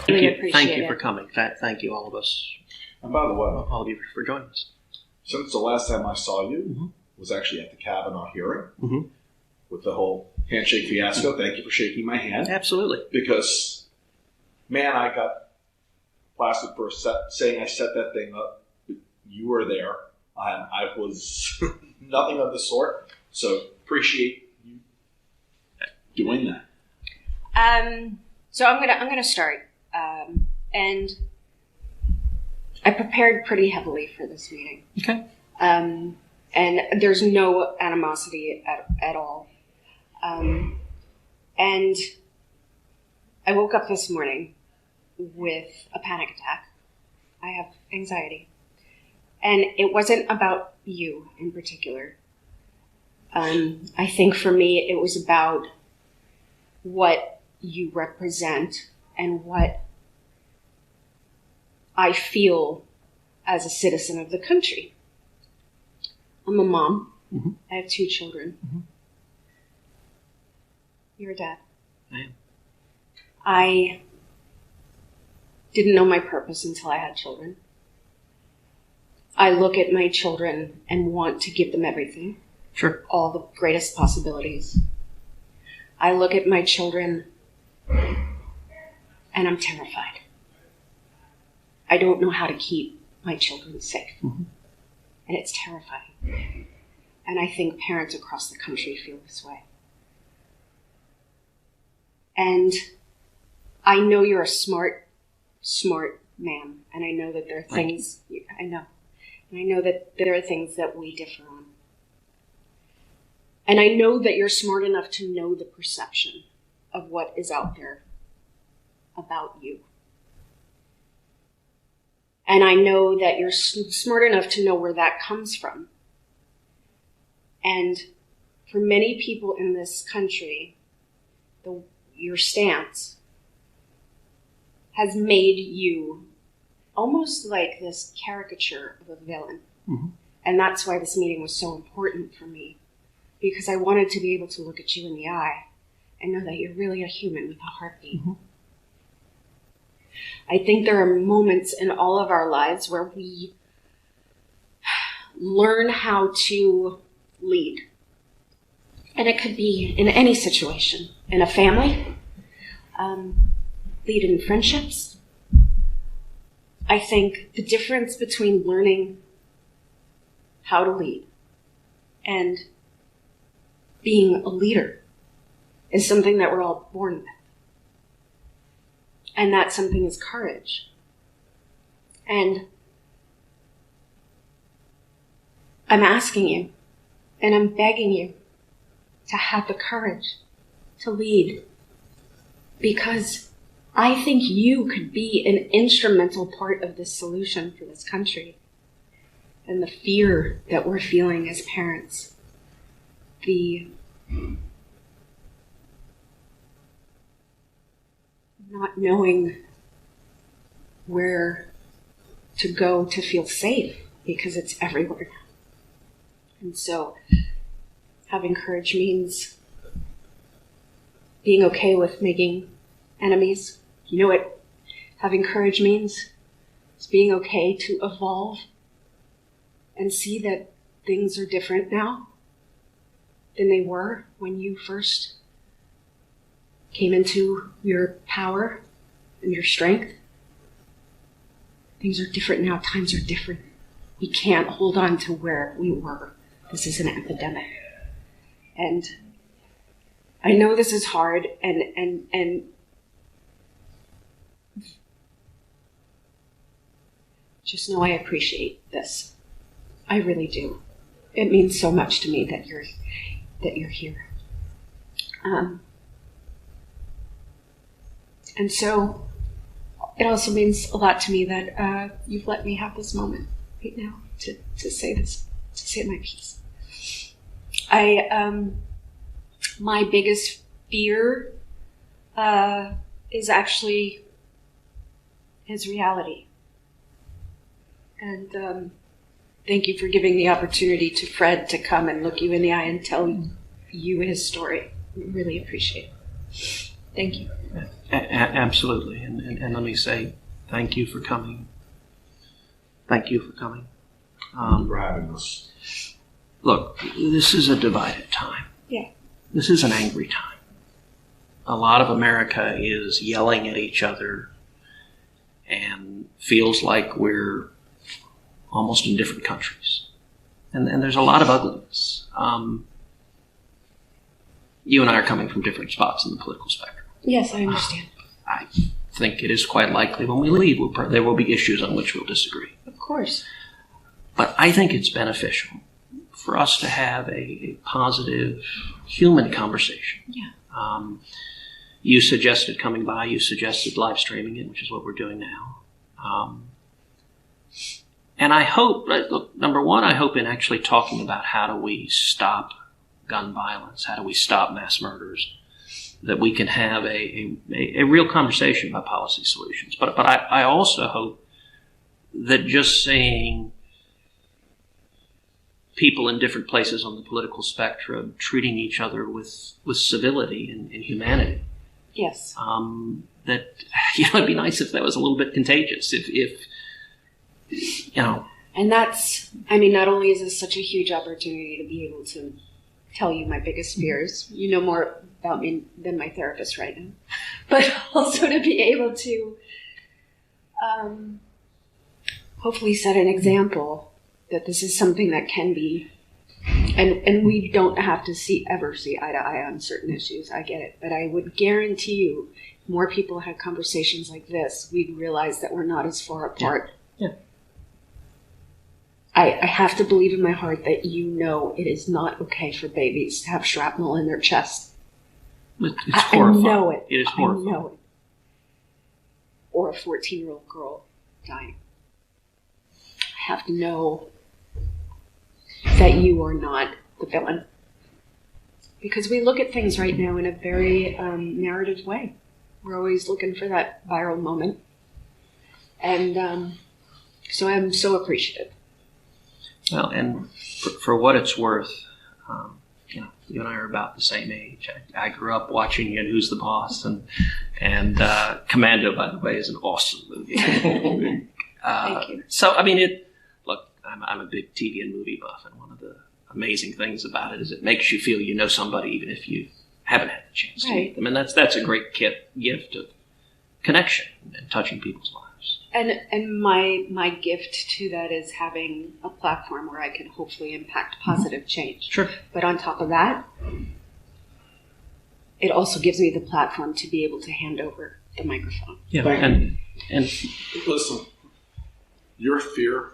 Really appreciate Thank it. you for coming. Thank you, all of us, And by the way, all of you for joining us. since the last time I saw you was actually at the Kavanaugh hearing with the whole handshake fiasco, thank you for shaking my hand. Absolutely. Because, man, I got blasted for saying I set that thing up. You were there. I was nothing of the sort. So appreciate you doing that. So I'm gonna start, and I prepared pretty heavily for this meeting. Okay. And there's no animosity at all. And I woke up this morning with a panic attack. I have anxiety. And it wasn't about you in particular. I think for me, it was about what you represent and what I feel as a citizen of the country. I'm a mom. I have 2 children. You're a dad. I am. I didn't know my purpose until I had children. I look at my children and want to give them everything. Sure. All the greatest possibilities. I look at my children and I'm terrified. I don't know how to keep my children safe. And it's terrifying. And I think parents across the country feel this way. And I know you're a smart man. And I know that there are things, I know. And I know that there are things that we differ on. And I know that you're smart enough to know the perception of what is out there about you. And I know that you're smart enough to know where that comes from. And for many people in this country, your stance has made you almost like this caricature of a villain. And that's why this meeting was so important for me, because I wanted to be able to look at you in the eye and know that you're really a human with a heartbeat. I think there are moments in all of our lives where we learn how to lead. And it could be in any situation, in a family, lead in friendships. I think the difference between learning how to lead and being a leader is something that we're all born with. And that something is courage. And I'm asking you, and I'm begging you to have the courage to lead, because I think you could be an instrumental part of this solution for this country. And the fear that we're feeling as parents, the not knowing where to go to feel safe because it's everywhere now. And so having courage means being okay with making enemies. You know what having courage means? It's being okay to evolve and see that things are different now than they were when you first came into your power and your strength. Things are different now. Times are different. We can't hold on to where we were. This is an epidemic. And I know this is hard, and just know I appreciate this. I really do. It means so much to me that you're here. And so it also means a lot to me that you've let me have this moment right now to say this, to say my piece. My biggest fear is actually his reality. And thank you for giving the opportunity to Fred to come and look you in the eye and tell you his story. Really appreciate it. Thank you. Absolutely. And let me say thank you for coming. Thank you for coming. For having us. Look, this is a divided time. Yeah. This is an angry time. A lot of America is yelling at each other and feels like we're almost in different countries. And there's a lot of ugliness. You and I are coming from different spots in the political spectrum. Yes, I understand. I think it is quite likely when we leave, there will be issues on which we'll disagree. Of course. But I think it's beneficial for us to have a positive human conversation. Yeah. You suggested coming by, you suggested live streaming it, which is what we're doing now. And I hope, look, number one, I hope in actually talking about how do we stop gun violence, how do we stop mass murders, that we can have a real conversation about policy solutions. But I also hope that just saying people in different places on the political spectrum treating each other with civility and humanity. Yes. That, it'd be nice if that was a little bit contagious. If And that's, not only is this such a huge opportunity to be able to tell you my biggest fears, you know more about me than my therapist right now, but also to be able to hopefully set an example that this is something that can be, and we don't have to ever see eye to eye on certain issues. I get it, but I would guarantee you, more people had conversations like this, we'd realize that we're not as far apart. Yeah. I have to believe in my heart that it is not okay for babies to have shrapnel in their chest. It's horrifying. I know it. It is horrifying. I know it. Or a 14-year-old girl dying. I have to know that you are not the villain. Because we look at things right now in a very narrative way. We're always looking for that viral moment. And so I'm so appreciative. Well, and for what it's worth, you and I are about the same age. I grew up watching you in Who's the Boss, and Commando, by the way, is an awesome movie. Thank you. So, look, I'm a big TV and movie buff, and one of the amazing things about it is it makes you feel you know somebody even if you haven't had the chance to meet them. And that's a great gift of connection and touching people's lives. And my gift to that is having a platform where I can hopefully impact positive change. Sure. But on top of that, it also gives me the platform to be able to hand over the microphone. Yeah. And listen, your fear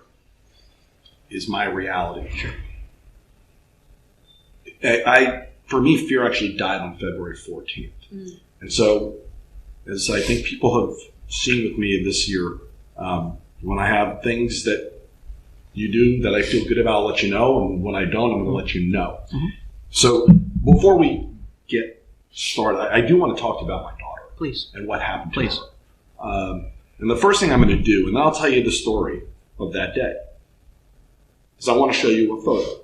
is my reality. Sure. For me, fear actually died on February 14th. Mm. And so, as I think people have seen with me this year, when I have things that you do that I feel good about, I'll let you know. And when I don't, I'm going to let you know. Mm-hmm. So before we get started, I do want to talk to you about my daughter. Please. And what happened to her. And the first thing I'm going to do, and I'll tell you the story of that day, is I want to show you a photo.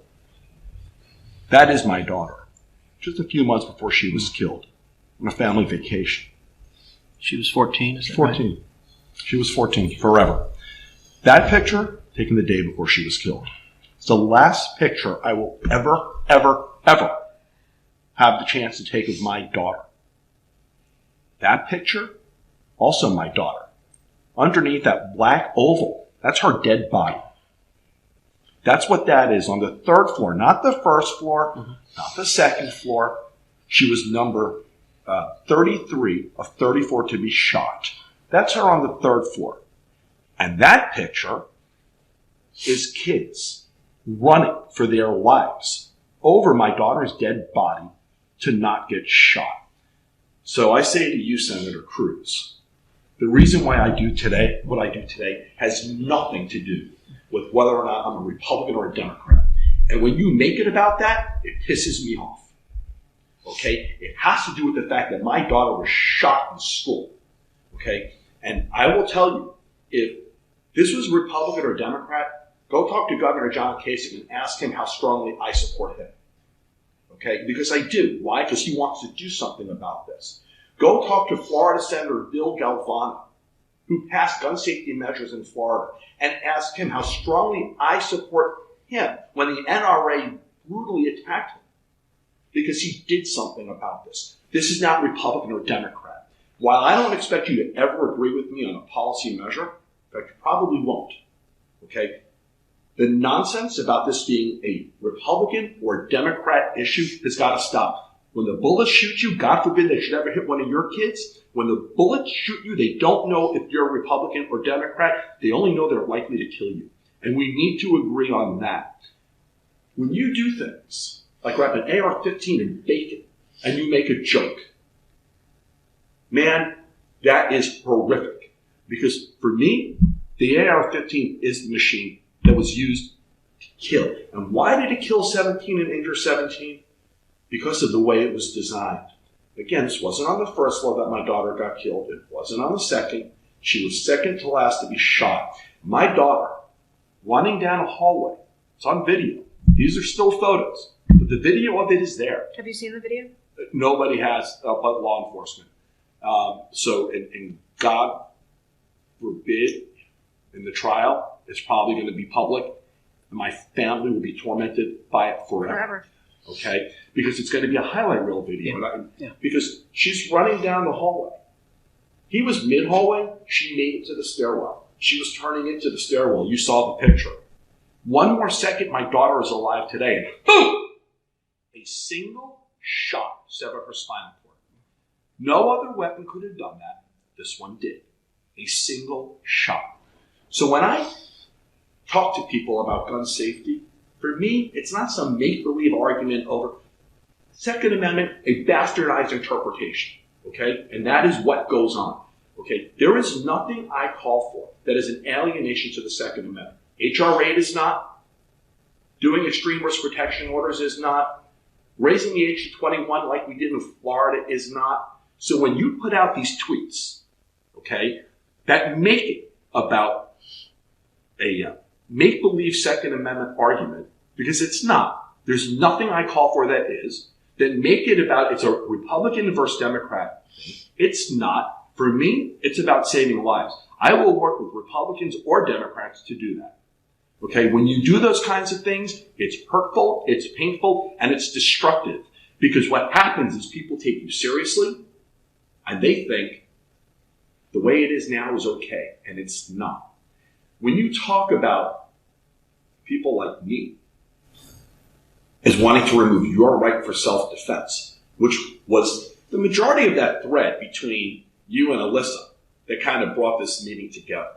That is my daughter, just a few months before she was killed on a family vacation. She was 14, is that 14. Right? She was 14 forever. That picture, taken the day before she was killed. It's the last picture I will ever have the chance to take of my daughter. That picture, also my daughter. Underneath that black oval, that's her dead body. That's what that is on the third floor, not the first floor, not the second floor. She was number 33 of 34 to be shot. That's her on the third floor. And that picture is kids running for their lives over my daughter's dead body to not get shot. So I say to you, Senator Cruz, the reason why I do today, what I do today, has nothing to do with whether or not I'm a Republican or a Democrat. And when you make it about that, it pisses me off. Okay? It has to do with the fact that my daughter was shot in school. Okay? And I will tell you, if this was Republican or Democrat, go talk to Governor John Kasich and ask him how strongly I support him. Okay? Because I do. Why? Because he wants to do something about this. Go talk to Florida Senator Bill Galvano, who passed gun safety measures in Florida, and ask him how strongly I support him when the NRA brutally attacked him because he did something about this. This is not Republican or Democrat. While I don't expect you to ever agree with me on a policy measure, in fact, you probably won't, okay? The nonsense about this being a Republican or Democrat issue has got to stop. When the bullets shoot you, God forbid they should ever hit one of your kids. When the bullets shoot you, they don't know if you're a Republican or Democrat. They only know they're likely to kill you. And we need to agree on that. When you do things like grab an AR-15 and bake it, and you make a joke, man, that is horrific. Because for me, the AR-15 is the machine that was used to kill. And why did it kill 17 and injure 17? Because of the way it was designed. Again, this wasn't on the first floor that my daughter got killed. It wasn't on the second. She was second to last to be shot. My daughter, running down a hallway, it's on video. These are still photos, but the video of it is there. Have you seen the video? Nobody has, but law enforcement. And God forbid, in the trial, it's probably going to be public, and my family will be tormented by it forever. Okay? Because it's going to be a highlight reel video. Yeah. Because she's running down the hallway. He was mid-hallway. She made it to the stairwell. She was turning into the stairwell. You saw the picture. One more second, my daughter is alive today. And boom! A single shot severed her spinal cord. No other weapon could have done that. This one did. A single shot. So when I talk to people about gun safety, for me, it's not some make-believe argument over Second Amendment, a bastardized interpretation, okay? And that is what goes on, okay? There is nothing I call for that is an alienation to the Second Amendment. H.R. 8 is not. Doing extreme risk protection orders is not. Raising the age to 21 like we did in Florida is not. So when you put out these tweets, okay, that make it about a make-believe Second Amendment argument, because it's not. There's nothing I call for that is. Then make it about it's a Republican versus Democrat thing. It's not. For me, it's about saving lives. I will work with Republicans or Democrats to do that. Okay, when you do those kinds of things, it's hurtful, it's painful, and it's destructive. Because what happens is people take you seriously, and they think the way it is now is okay, and it's not. When you talk about people like me as wanting to remove your right for self-defense, which was the majority of that thread between you and Allyssa that kind of brought this meeting together,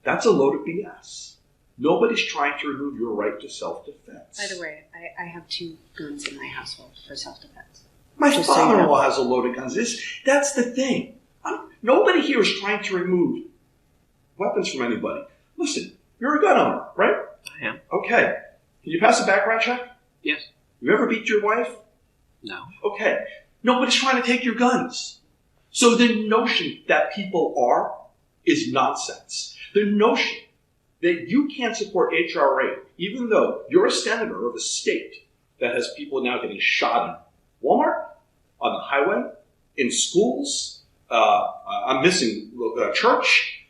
that's a load of BS. Nobody's trying to remove your right to self-defense. By the way, I have 2 guns in my household for self-defense. My father-in-law has a load of guns. That's the thing. Nobody here is trying to remove weapons from anybody. Listen, you're a gun owner, right? I am. Okay. Can you pass a background check? Yes. You ever beat your wife? No. Okay. Nobody's trying to take your guns. So the notion that people are is nonsense. The notion that you can't support H.R. 8, even though you're a senator of a state that has people now getting shot in Walmart, on the highway, in schools, I'm missing church,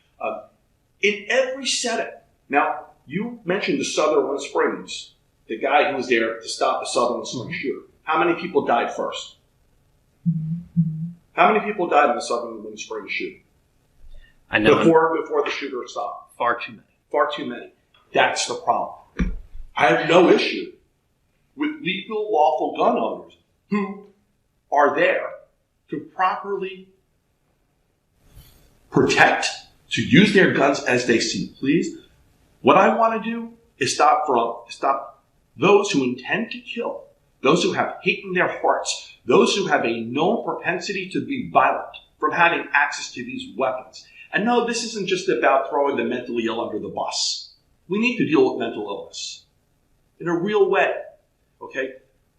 in every setting. Now, you mentioned the Sutherland Springs, the guy who was there to stop the Sutherland Springs shooter. How many people died first? How many people died in the Sutherland Springs shooting? I know. Before the shooter stopped? Far too many. Far too many. That's the problem. I have no issue with legal, lawful gun owners who are there to properly protect, to use their guns as they see please. What I want to do is stop those who intend to kill, those who have hate in their hearts, those who have a known propensity to be violent from having access to these weapons. And no, this isn't just about throwing the mentally ill under the bus. We need to deal with mental illness in a real way, okay?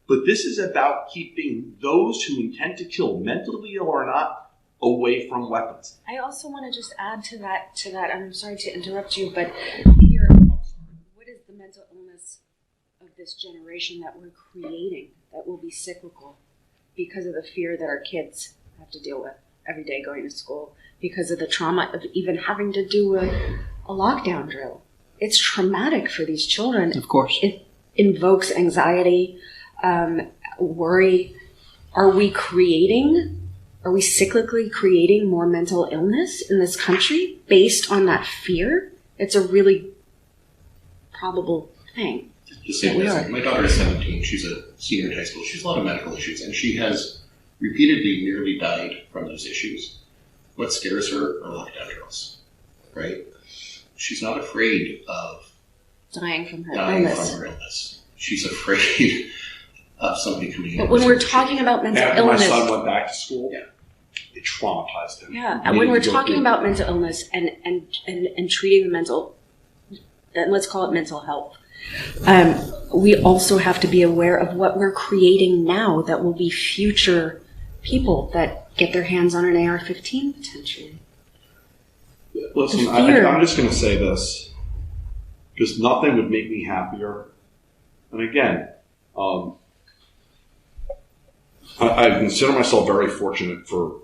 But this is about keeping those who intend to kill, mentally ill or not, away from weapons. I also want to just add to that, and I'm sorry to interrupt you, but what is the mental illness of this generation that we're creating that will be cyclical because of the fear that our kids have to deal with every day going to school because of the trauma of even having to do a lockdown drill. It's traumatic for these children. Of course. It invokes anxiety, worry. Are we cyclically creating more mental illness in this country based on that fear? It's a really probable thing. Just say this. My daughter is 17. She's a senior in high school. She has a lot of medical issues, and she has repeatedly nearly died from those issues. What scares her are lockdown drills, right? She's not afraid of dying from her illness. She's afraid of somebody coming in. But when we're talking about mental illness, my son went back to school. Yeah. It traumatized him. Yeah, and when we're talking about mental illness and treating the mental, then let's call it mental health. We also have to be aware of what we're creating now that will be future people that get their hands on an AR-15 potentially. Listen, I'm just going to say this, because nothing would make me happier. And again, I consider myself very fortunate for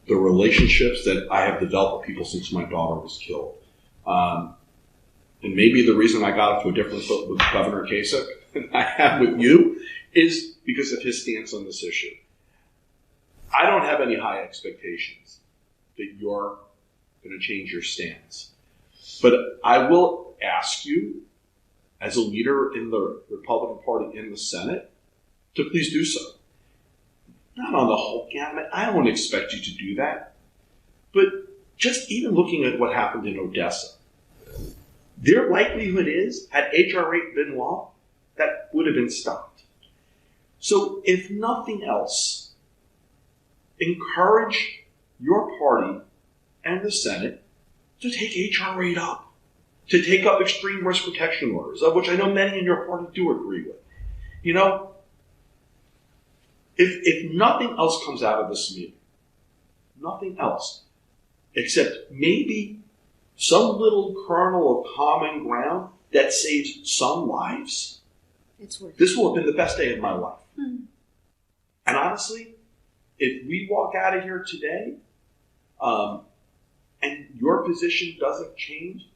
the relationships that I have developed with people since my daughter was killed. And maybe the reason I got off to a different foot with Governor Kasich than I have with you is because of his stance on this issue. I don't have any high expectations that you're going to change your stance. But I will ask you, as a leader in the Republican Party in the Senate, to please do so. Not on the whole gamut. I don't expect you to do that. But just even looking at what happened in Odessa, their likelihood is, had H.R. 8 been law, that would have been stopped. So if nothing else, encourage your party and the Senate to take H.R. 8 up, to take up extreme risk protection orders, of which I know many in your party do agree with. You know, if nothing else comes out of this meeting, nothing else, except maybe some little kernel of common ground that saves some lives, this will have been the best day of my life. Mm-hmm. And honestly, if we walk out of here today and your position doesn't change,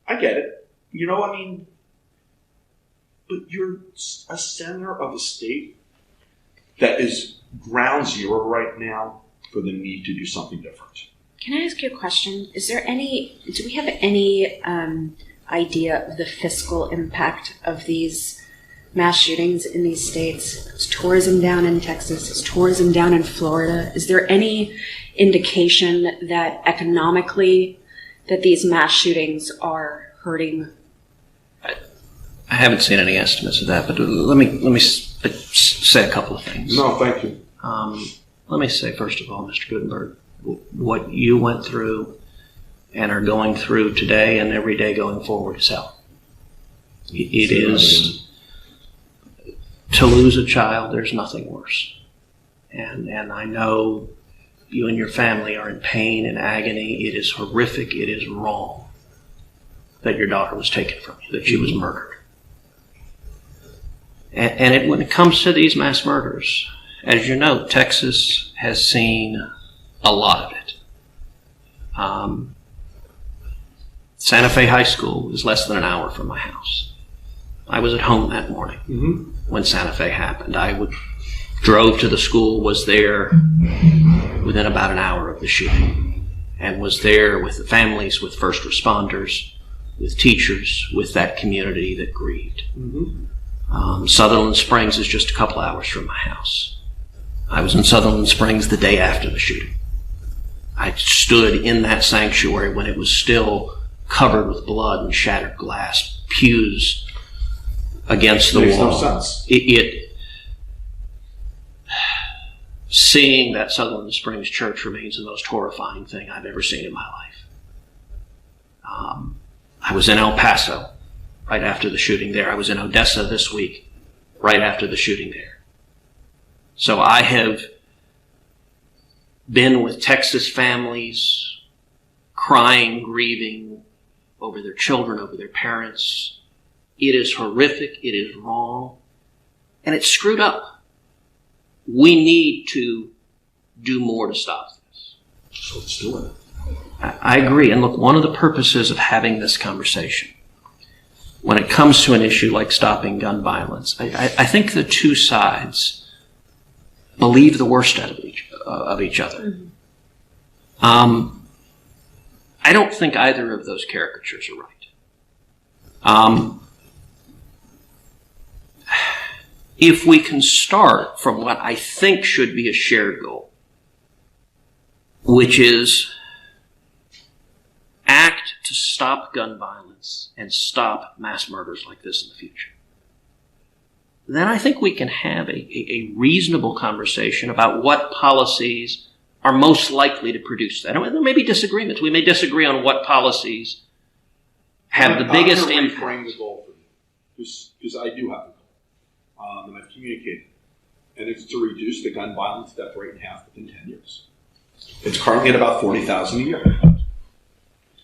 I get it. You know, I mean, but you're a senator of a state that is ground zero right now for the need to do something different. Can I ask you a question? Do we have any idea of the fiscal impact of these mass shootings in these states? Is tourism down in Texas? Is tourism down in Florida? Is there any indication that economically that these mass shootings are hurting? I haven't seen any estimates of that, but let me say a couple of things. No, thank you. Let me say, first of all, Mr. Gutenberg, what you went through and are going through today and every day going forward is hell. It is, to lose a child, there's nothing worse. And I know you and your family are in pain and agony. It is horrific. It is wrong that your daughter was taken from you, that she was murdered. And when it comes to these mass murders, as you know, Texas has seen a lot of it. Santa Fe High School is less than an hour from my house. I was at home that morning when Santa Fe happened. Drove to the school, was there within about an hour of the shooting, and was there with the families, with first responders, with teachers, with that community that grieved. Sutherland Springs is just a couple hours from my house. I was in Sutherland Springs the day after the shooting. I stood in that sanctuary when it was still covered with blood and shattered glass, pews against the Makes wall. No sense. Seeing that Sutherland Springs church remains the most horrifying thing I've ever seen in my life. I was in El Paso right after the shooting there. I was in Odessa this week right after the shooting there. So I have been with Texas families crying, grieving over their children, over their parents. It is horrific. It is wrong. And it's screwed up. we need to do more to stop this. So let's do it. I agree. And look, one of the purposes of having this conversation, when it comes to an issue like stopping gun violence, I think the two sides believe the worst out of each other. Mm-hmm. I don't think either of those caricatures are right. If we can start from what I think should be a shared goal, which is act to stop gun violence and stop mass murders like this in the future, then I think we can have a reasonable conversation about what policies are most likely to produce that. There may be disagreements. We may disagree on what policies have the biggest impact. I'm going to reframe the goal for you, because I do have a goal, and I've communicated, and it's to reduce the gun violence death rate in half within 10 years. It's currently at about 40,000 a year.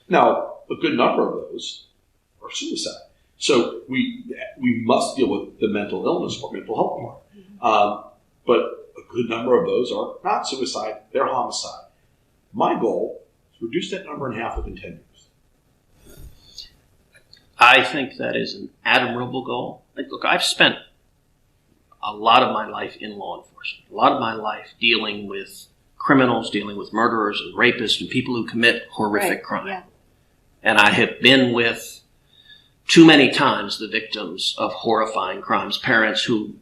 Now, a good number of those are suicide. So we must deal with the mental illness or mental health part. But a good number of those are not suicide, they're homicide. My goal is to reduce that number in half within 10 years. I think that is an admirable goal. Look, I've spent a lot of my life in law enforcement, a lot of my life dealing with criminals, dealing with murderers and rapists and people who commit horrific crime. Yeah. And I have been with, too many times, the victims of horrifying crimes, parents who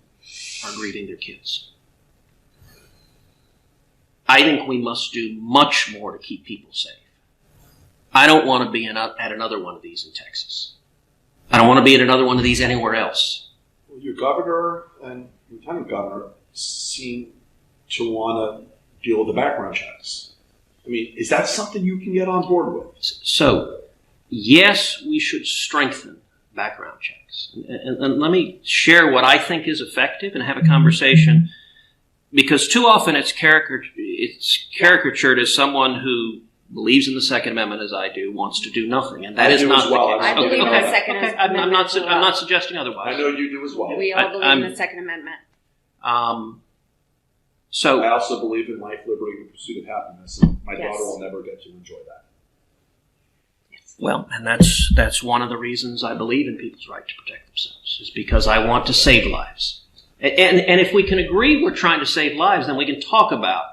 are grieving their kids. I think we must do much more to keep people safe. I don't want to be at another one of these in Texas. I don't want to be at another one of these anywhere else. Well, your governor and lieutenant governor seem to want to deal with the background checks. I mean, is that something you can get on board with? So, yes, we should strengthen background checks. And let me share what I think is effective and have a conversation, because too often it's caricatured as someone who believes in the Second Amendment as I do, wants to do nothing, and that is not the case. I believe in the Second Amendment. I'm not suggesting otherwise. I know you do as well. We all believe in the Second Amendment. So I also believe in life, liberty, and the pursuit of happiness. And my daughter will never get to enjoy that. Well, and that's one of the reasons I believe in people's right to protect themselves, is because I want to save lives. And if we can agree we're trying to save lives, then we can talk about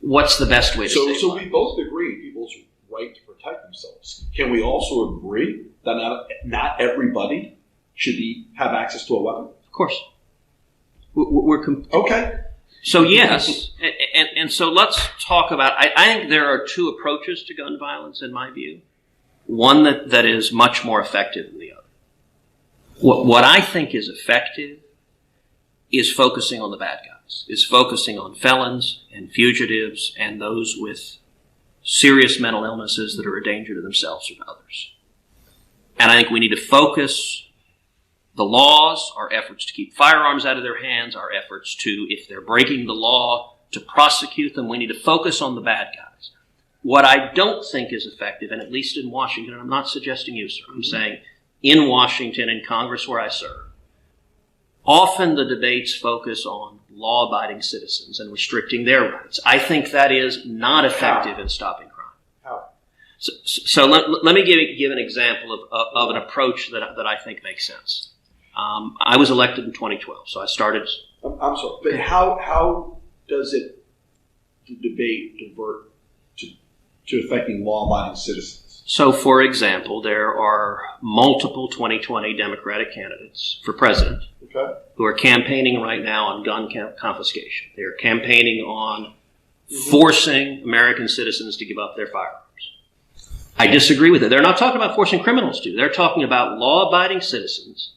what's the best way to save lives. So we both agree people's right to protect themselves. Can we also agree that not everybody should have access to a weapon? Of course. Okay. So yes, and so let's talk about, I think there are two approaches to gun violence in my view. One that is much more effective than the other. What I think is effective is focusing on the bad guys, is focusing on felons and fugitives and those with serious mental illnesses that are a danger to themselves or to others. And I think we need to focus the laws, our efforts to keep firearms out of their hands, our efforts to, if they're breaking the law, to prosecute them. We need to focus on the bad guys. What I don't think is effective, and at least in Washington, and I'm not suggesting you, sir, I'm saying in Washington, in Congress where I serve, often the debates focus on law-abiding citizens and restricting their rights. I think that is not effective in stopping crime. How? So let me give an example of an approach that I think makes sense. I was elected in 2012, so I started. I'm sorry, but how does the debate divert to affecting law-abiding citizens? So, for example, there are multiple 2020 Democratic candidates for president who are campaigning right now on gun confiscation. They are campaigning on forcing American citizens to give up their firearms. I disagree with it. They're not talking about forcing criminals to. They're talking about law-abiding citizens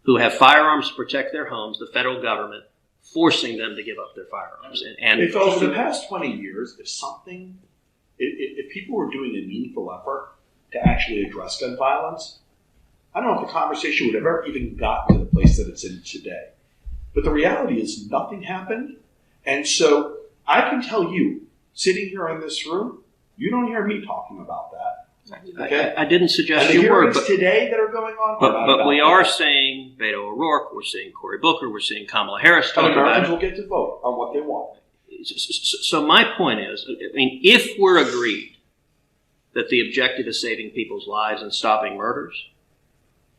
who have firearms to protect their homes, the federal government forcing them to give up their firearms. And if over the past 20 years, if people were doing a meaningful effort to actually address gun violence, I don't know if the conversation would have ever even gotten to the place that it's in today. But the reality is nothing happened. And so I can tell you, sitting here in this room, you don't hear me talking about that. Okay? I didn't suggest And the you were, hearings but today that are going on are not but about we that. are seeing Beto O'Rourke, we're seeing Cory Booker, we're seeing Kamala Harris And talk about Americans it. will get to vote on what they want. So my point is, I mean, if we're agreed that the objective is saving people's lives and stopping murders,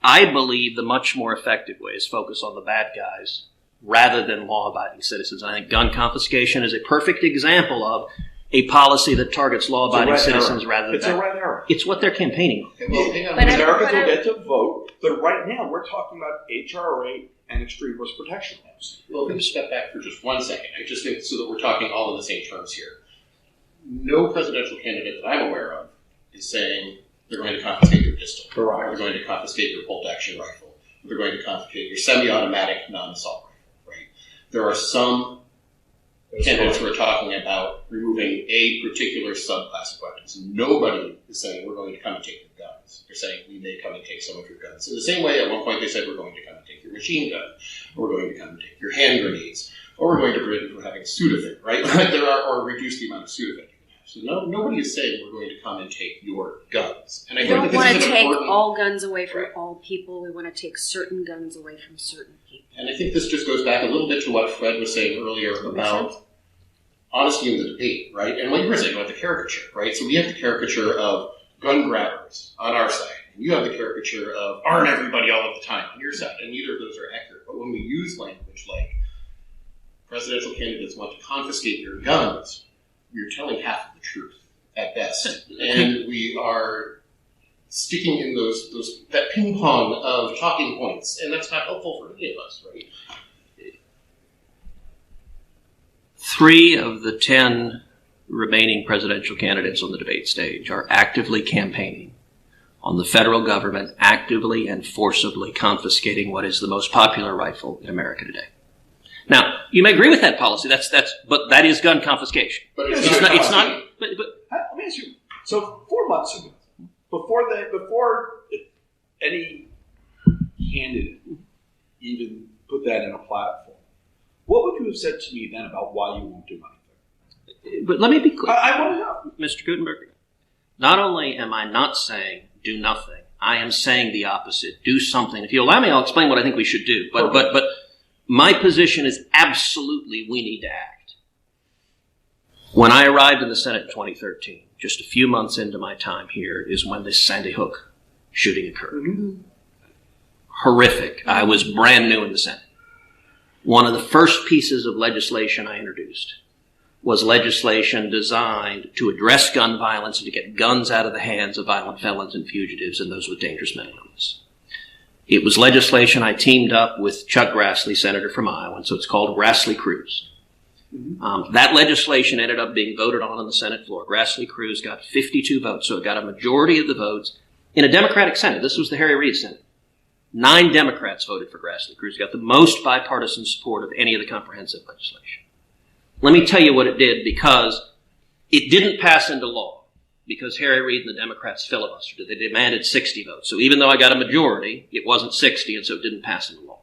I believe the much more effective way is focus on the bad guys rather than law-abiding citizens. And I think gun confiscation is a perfect example of a policy that targets law-abiding citizens rather than It's a red herring. It's what they're campaigning on. Okay, well, hang on. But Americans will get to vote, but right now we're talking about H.R. 8 and extreme risk protection laws. Well, let me step back for just 1 second. I just think so that we're talking all in the same terms here. No presidential candidate that I'm aware of is saying they're going to confiscate your pistol. Correct. They're going to confiscate your bolt-action rifle. They're going to confiscate your semi-automatic non-assault rifle, right? There are some candidates who are talking about removing a particular subclass of weapons. Nobody is saying we're going to come and take your guns. They're saying we may come and take some of your guns. In the same way, at one point they said we're going to come and take your machine gun, or we're going to come and take your hand grenades, or we're going to prevent you from having Sudafed, right? Like or reduce the amount of Sudafed you can have. So nobody is saying we're going to come and take your guns. And I We think don't that want this to is an take important. all guns away from Right. all people. We want to take certain guns away from certain people. And I think this just goes back a little bit to what Fred was saying earlier about honesty in the debate, right? And what you were saying about the caricature, right? So we have the caricature of gun grabbers on our side, and you have the caricature of arm everybody all of the time on your side, and neither of those are accurate. But when we use language like presidential candidates want to confiscate your guns, we're telling half of the truth at best. And we are sticking in that ping pong of talking points, and that's not helpful for any of us, right? 3 of the 10 remaining presidential candidates on the debate stage are actively campaigning on the federal government actively and forcibly confiscating what is the most popular rifle in America today. Now, you may agree with that policy. But that is gun confiscation. But It's not. But Let me ask you. So 4 months ago, before any candidate even put that in a platform, what would you have said to me then about why you won't do anything? But let me be clear, I want to know. Mr. Gutenberg. Not only am I not saying do nothing, I am saying the opposite. Do something. If you allow me, I'll explain what I think we should do. But my position is absolutely we need to act. When I arrived in the Senate in 2013, just a few months into my time here, is when this Sandy Hook shooting occurred. Mm-hmm. Horrific. I was brand new in the Senate. One of the first pieces of legislation I introduced was legislation designed to address gun violence and to get guns out of the hands of violent felons and fugitives and those with dangerous mental illness. It was legislation I teamed up with Chuck Grassley, senator from Iowa, and so it's called Grassley-Cruz. That legislation ended up being voted on the Senate floor. Grassley-Cruz got 52 votes, so it got a majority of the votes in a Democratic Senate. This was the Harry Reid Senate. 9 Democrats voted for Grassley-Cruz. Got the most bipartisan support of any of the comprehensive legislation. Let me tell you what it did, because it didn't pass into law, because Harry Reid and the Democrats filibustered it. They demanded 60 votes. So even though I got a majority, it wasn't 60, and so it didn't pass into law.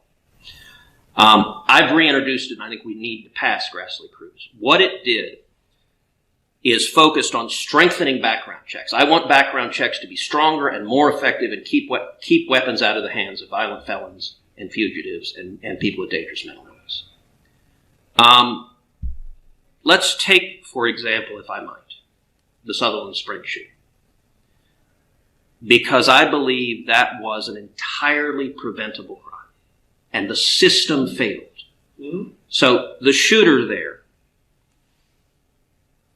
I've reintroduced it, and I think we need to pass Grassley-Cruz. What it did is focused on strengthening background checks. I want background checks to be stronger and more effective and keep weapons out of the hands of violent felons and fugitives and people with dangerous mental illness. Let's take, for example, if I might, the Sutherland Springs shooting. Because I believe that was an entirely preventable crime. And the system failed. Mm-hmm. So the shooter there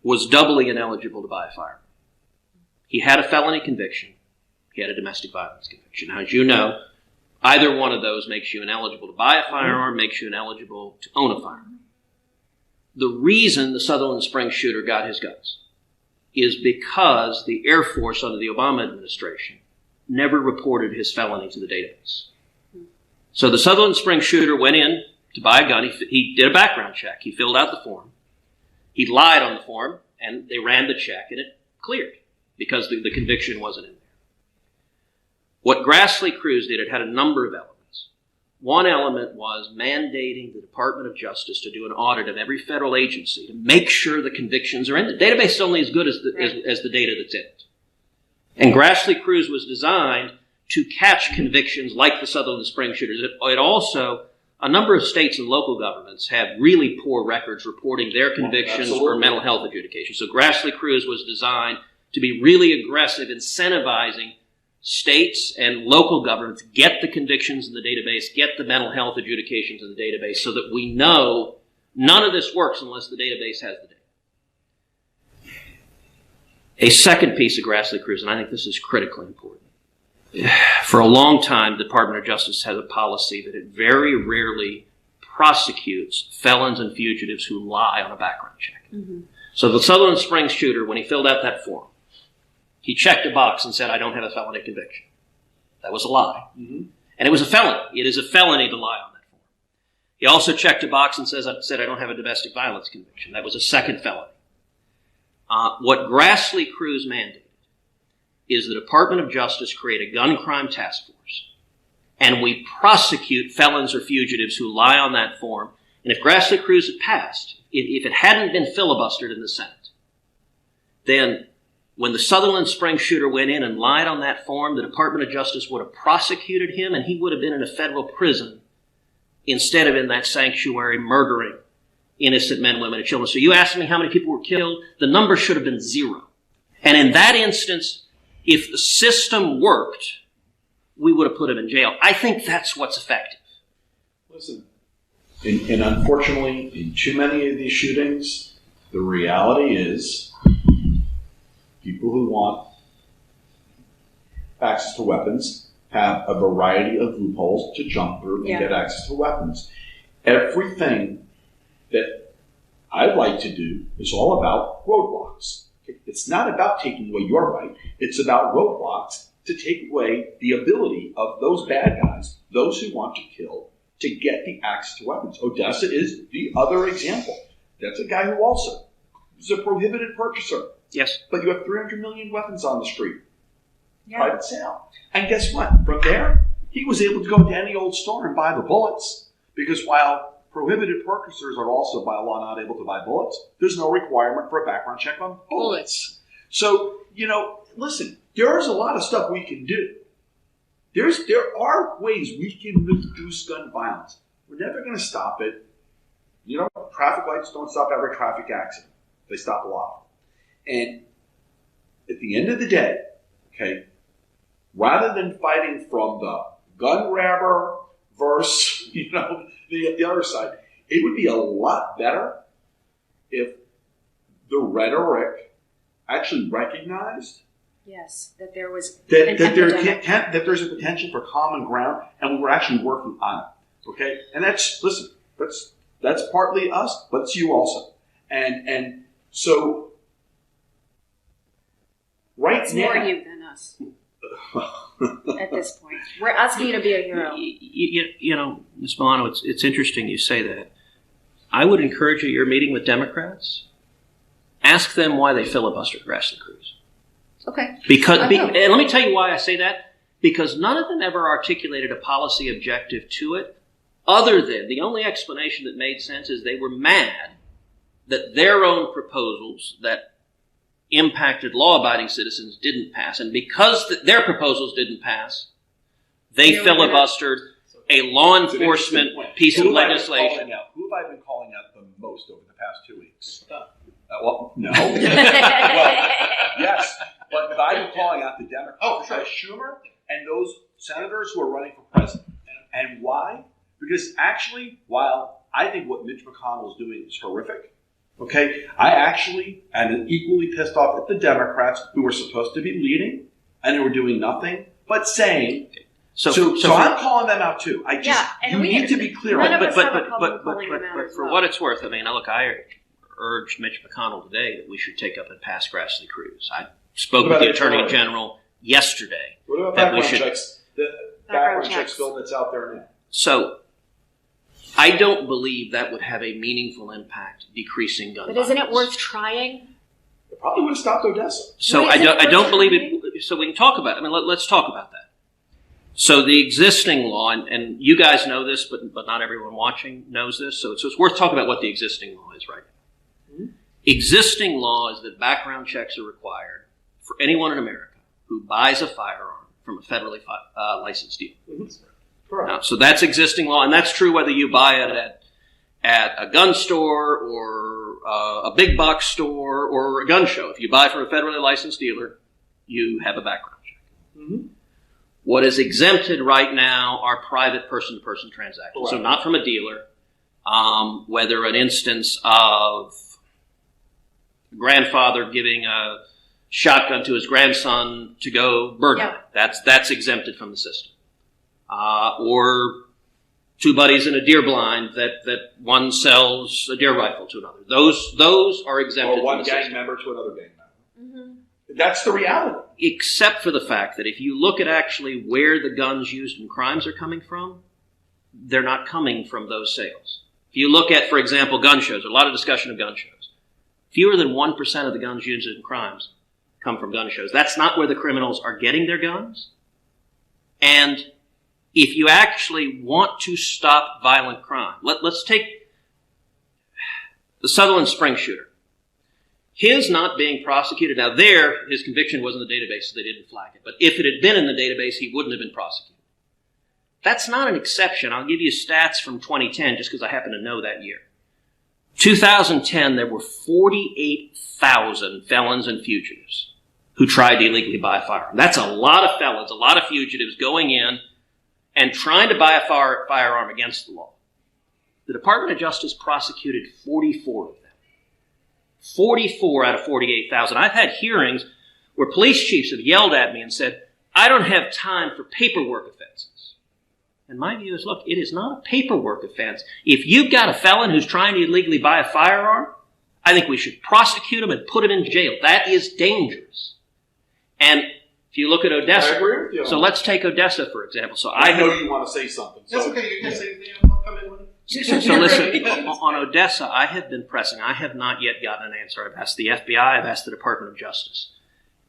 was doubly ineligible to buy a firearm. He had a felony conviction. He had a domestic violence conviction. Now, as you know, either one of those makes you ineligible to buy a firearm, makes you ineligible to own a firearm. The reason the Sutherland Springs shooter got his guns is because the Air Force under the Obama administration never reported his felony to the database. So the Sutherland Springs shooter went in to buy a gun. He did a background check. He filled out the form. He lied on the form, and they ran the check, and it cleared because the conviction wasn't in there. What Grassley-Cruz did, it had a number of elements. One element was mandating the Department of Justice to do an audit of every federal agency to make sure the convictions are in. The database is only as good as the data that's in it. And Grassley Cruz was designed to catch convictions like the Sutherland Springs shooters. It also, a number of states and local governments have really poor records reporting their convictions for mental health adjudication. So Grassley Cruz was designed to be really aggressive, incentivizing states and local governments get the convictions in the database, get the mental health adjudications in the database, so that we know none of this works unless the database has the data. A second piece of Grassley Cruz, and I think this is critically important. For a long time, the Department of Justice has a policy that it very rarely prosecutes felons and fugitives who lie on a background check. Mm-hmm. So the Sutherland Springs shooter, when he filled out that form, he checked a box and said, I don't have a felony conviction. That was a lie. Mm-hmm. And it was a felony. It is a felony to lie on that form. He also checked a box and said, I don't have a domestic violence conviction. That was a second felony. What Grassley Cruz mandated is the Department of Justice create a gun crime task force, and we prosecute felons or fugitives who lie on that form. And if Grassley Cruz had passed, if it hadn't been filibustered in the Senate, then when the Sutherland Springs shooter went in and lied on that form, the Department of Justice would have prosecuted him, and he would have been in a federal prison instead of in that sanctuary murdering innocent men, women, and children. So you asked me how many people were killed. The number should have been 0. And in that instance, if the system worked, we would have put him in jail. I think that's what's effective. Listen, and unfortunately, in too many of these shootings, the reality is people who want access to weapons have a variety of loopholes to jump through and get access to weapons. Everything that I'd like to do is all about roadblocks. It's not about taking away your right. It's about roadblocks to take away the ability of those bad guys, those who want to kill, to get the access to weapons. Odessa is the other example. That's a guy who also is a prohibited purchaser. Yes. But you have 300 million weapons on the street. Yeah. Private sale. And guess what? From there, he was able to go to any old store and buy the bullets, because while prohibited purchasers are also by law not able to buy bullets, there's no requirement for a background check on bullets. So, listen, there's a lot of stuff we can do. There are ways we can reduce gun violence. We're never going to stop it. Traffic lights don't stop every traffic accident. They stop a lot. And at the end of the day, okay, rather than fighting from the gun grabber versus, the other side, it would be a lot better if the rhetoric actually recognized that there was that there's a potential for common ground, and we were actually working on it. Okay, and that's partly us, but it's you also, and so right it's now, more you than us. At this point, we're asking you to be a hero. Ms. Milano, it's interesting you say that. I would encourage you, you're meeting with Democrats, ask them why they filibustered Grassley Cruz. Okay. And let me tell you why I say that. Because none of them ever articulated a policy objective to it, other than the only explanation that made sense is they were mad that their own proposals that impacted law-abiding citizens didn't pass. And because their proposals didn't pass, they filibustered a law enforcement piece of legislation. Who have I been calling out the most over the past 2 weeks? No. Well, yes. But I've been calling out the Democrats. Oh, for sure. Schumer and those senators who are running for president. And why? Because actually, while I think what Mitch McConnell is doing is horrific, okay, I actually am equally pissed off at the Democrats who were supposed to be leading and who were doing nothing but saying. So I'm calling them out too. You need to be clear on it. But for what it's worth, I urged Mitch McConnell today that we should take up and pass Grassley Cruz. I spoke with the Attorney General yesterday. What about background checks? The background checks bill that's out there now. So I don't believe that would have a meaningful impact decreasing gun violence. But isn't it worth trying? It probably would have stopped Odessa. So I don't believe it. So we can talk about it. Let's talk about that. So the existing law, and you guys know this, but not everyone watching knows this, so it's worth talking about what the existing law is right now. Mm-hmm. Existing law is that background checks are required for anyone in America who buys a firearm from a federally licensed dealer. Correct. Now, so that's existing law, and that's true whether you buy it at a gun store or a big box store or a gun show. If you buy from a federally licensed dealer, you have a background check. Mm-hmm. What is exempted right now are private person-to-person transactions. So not from a dealer, whether an instance of a grandfather giving a shotgun to his grandson to go bird hunting. That's exempted from the system. Or two buddies in a deer blind that one sells a deer rifle to another. Those are exempted or one from the gang system. member to another gang member. Mm-hmm. That's the reality. Except for the fact that if you look at actually where the guns used in crimes are coming from, they're not coming from those sales. If you look at, for example, gun shows, a lot of discussion of gun shows. Fewer than 1% of the guns used in crimes come from gun shows. That's not where the criminals are getting their guns. And if you actually want to stop violent crime, let's take the Sutherland Springs shooter. His not being prosecuted, now his conviction was in the database, so they didn't flag it. But if it had been in the database, he wouldn't have been prosecuted. That's not an exception. I'll give you stats from 2010 just because I happen to know that year. 2010, there were 48,000 felons and fugitives who tried to illegally buy a firearm. That's a lot of felons, a lot of fugitives going in and trying to buy a firearm against the law. The Department of Justice prosecuted 44 of them. 44 out of 48,000. I've had hearings where police chiefs have yelled at me and said, I don't have time for paperwork offenses. And my view is, look, it is not a paperwork offense. If you've got a felon who's trying to illegally buy a firearm, I think we should prosecute him and put him in jail. That is dangerous. And if you look at Odessa, I agree with you. so let's take Odessa, for example. So I know you want to say something. That's So, okay. You can say anything. I'll come in with it. So listen, on Odessa, I have been pressing. I have not yet gotten an answer. I've asked the FBI. I've asked the Department of Justice.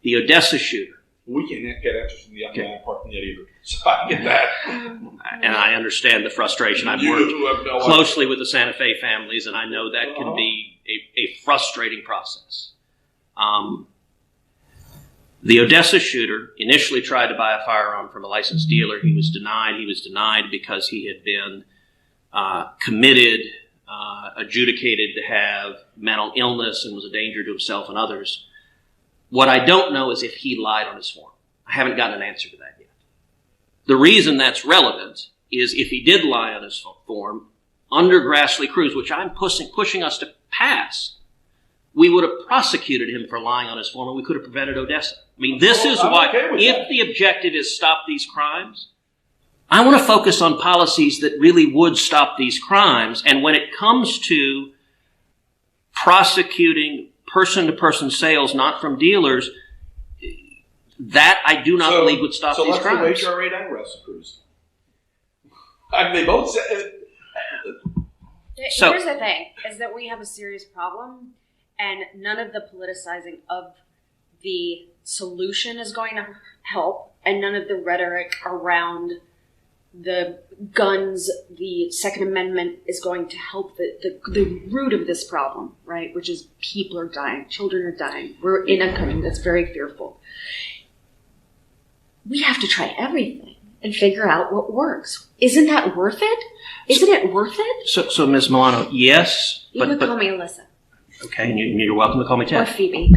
The Odessa shooter, we can't get answers from the FBI department yet either. So I get that. and I understand the frustration. I've You worked have no closely with the Santa Fe families, and I know that can be a frustrating process. The Odessa shooter initially tried to buy a firearm from a licensed dealer. He was denied. He was denied because he had been committed, adjudicated to have mental illness and was a danger to himself and others. What I don't know is if he lied on his form. I haven't gotten an answer to that yet. The reason that's relevant is if he did lie on his form, under Cruz, which I'm pushing us to pass, we would have prosecuted him for lying on his form and we could have prevented Odessa. I mean, this is why, if the objective is stop these crimes, I want to focus on policies that really would stop these crimes. And when it comes to prosecuting person-to-person sales, not from dealers, that I do not believe would stop these crimes. So let's do HR rate and arrest Cruz. I mean, they both said... So, here's the thing, is that we have a serious problem, and none of the politicizing of the solution is going to help, and none of the rhetoric around the guns, the Second Amendment is going to help the root of this problem, right? Which is people are dying, children are dying. We're in a country that's very fearful. We have to try everything and figure out what works. Isn't that worth it? Isn't it worth it? So Ms. Milano, yes. You can call me Allyssa. Okay, and you're welcome to call me Or Ted. Phoebe.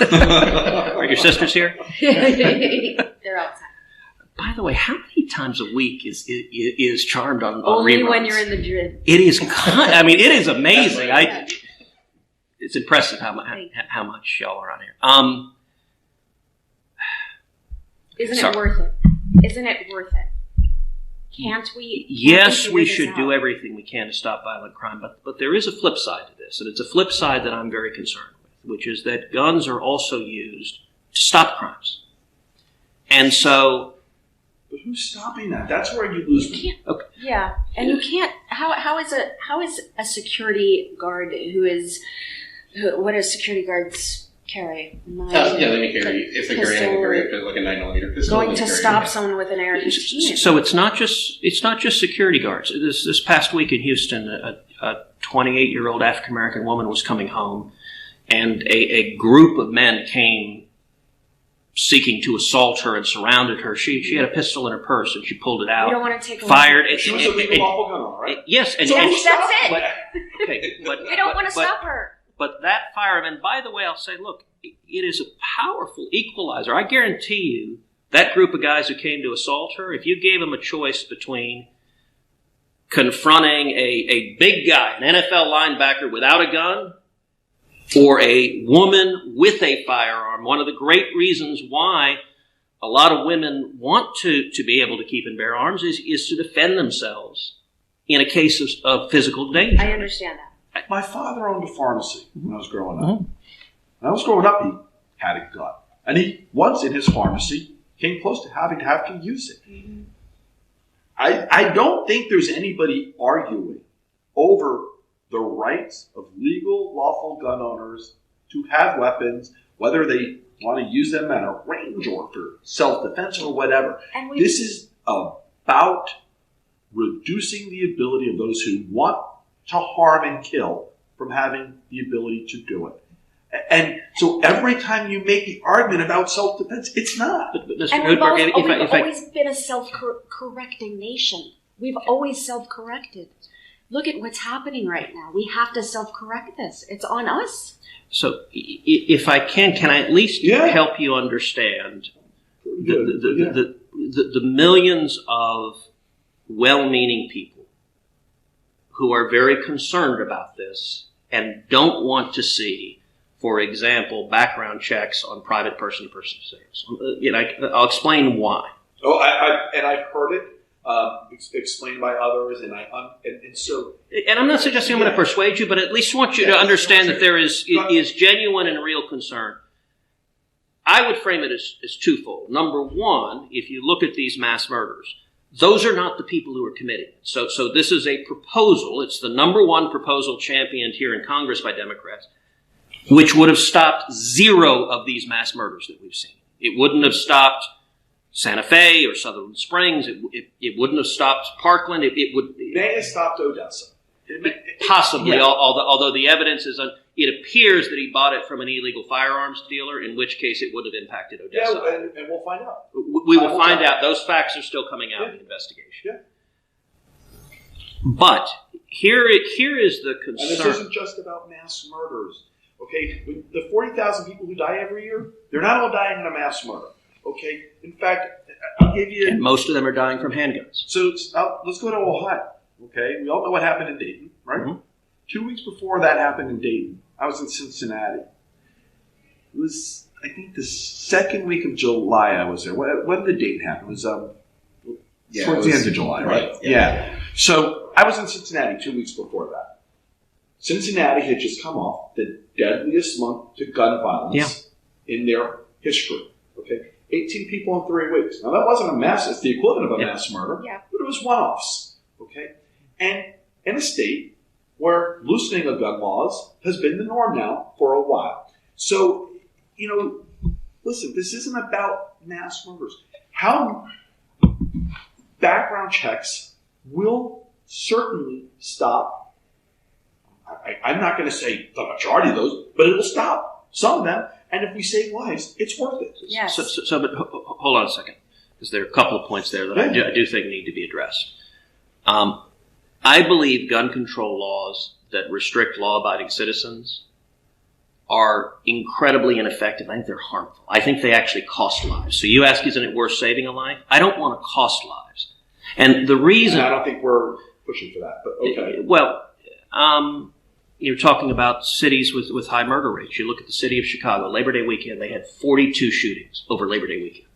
Are your sisters here? They're outside. By the way, how many times a week is Charmed on Only reruns? when you're in the gym. It is. I mean, it is amazing. It's impressive how much y'all are on here. Isn't it worth it? Isn't it worth it? Can't we? Yes, we figure should this do out? everything we can to stop violent crime, but there is a flip side to this, and it's a flip side that I'm very concerned with, which is that guns are also used to stop crimes. And so... But who's stopping that? That's where you lose me. Okay. Yeah, and you can't. How is a security guard what do security guards carry? Yeah, let me carry. If they carry anything, carry like a 9mm pistol. Going to stop someone with an AR-15. So it's not just security guards. This past week in Houston, a 28-year-old African-American woman was coming home, and a group of men came seeking to assault her and surrounded her. She had a pistol in her purse and she pulled it out. We don't want to take away. Fired. She was a legal lawful gun owner, right? Yes, and So and- we stop that's it. but- okay, but We don't want to but- stop her. But that fireman, by the way, I'll say, look, it is a powerful equalizer. I guarantee you, that group of guys who came to assault her, if you gave them a choice between confronting a big guy, an NFL linebacker without a gun, or a woman with a firearm, one of the great reasons why a lot of women want to be able to keep and bear arms is to defend themselves in a case of physical danger. I understand that. My father owned a pharmacy when I was growing up. When I was growing up, he had a gun. And he, once in his pharmacy, came close to having to use it. Mm-hmm. I don't think there's anybody arguing over the rights of legal, lawful gun owners to have weapons, whether they want to use them at a range or for self-defense or whatever. And This is about reducing the ability of those who want to harm and kill from having the ability to do it. And so every time you make the argument about self-defense, it's not. But Mr. And we've Goldberg, always been a self-correcting nation. We've always self-corrected. Look at what's happening right now. We have to self-correct this. It's on us. So, if I can I at least help you understand the millions of well-meaning people who are very concerned about this and don't want to see, for example, background checks on private person-to-person sales. I'll explain why. Oh, I've heard it explained by others, And I'm not suggesting I'm going to persuade you, but at least want you to understand that there is genuine and real concern. I would frame it as twofold. Number one, if you look at these mass murders, those are not the people who are committing it. So this is a proposal. It's the number one proposal championed here in Congress by Democrats, which would have stopped 0 of these mass murders that we've seen. It wouldn't have stopped Santa Fe or Sutherland Springs. It wouldn't have stopped Parkland. It may have stopped Odessa. Possibly, although the evidence is, it appears that he bought it from an illegal firearms dealer, in which case it would have impacted Odessa. Yeah, and we'll find out. We will find out. Those facts are still coming out in the investigation. Yeah. But here is the concern. And this isn't just about mass murders. Okay, the 40,000 people who die every year, they're not all dying in a mass murder. Okay, in fact, I'll give you. And most of them are dying from handguns. So let's go to Ohio. Okay, we all know what happened in Dayton, right? Mm-hmm. 2 weeks before that happened in Dayton, I was in Cincinnati. It was, I think, the second week of July I was there. When did Dayton happen? It was towards the end of July, right? Yeah. So I was in Cincinnati 2 weeks before that. Cincinnati had just come off the deadliest month to gun violence in their history. Okay, 18 people in 3 weeks. Now that wasn't a mass; it's the equivalent of a mass murder, but it was one-offs. Okay, and in a state where loosening of gun laws has been the norm now for a while. So, listen, this isn't about mass murders. How background checks will certainly stop. I'm not going to say the majority of those, but it will stop some of them. And if we save lives, it's worth it. Yes. But hold on a second, because there are a couple of points there that I do think need to be addressed. I believe gun control laws that restrict law-abiding citizens are incredibly ineffective. I think they're harmful. I think they actually cost lives. So you ask, isn't it worth saving a life? I don't want to cost lives. And the reason... And I don't think we're pushing for that, but okay. You're talking about cities with high murder rates. You look at the city of Chicago. Labor Day weekend, they had 42 shootings over Labor Day weekend.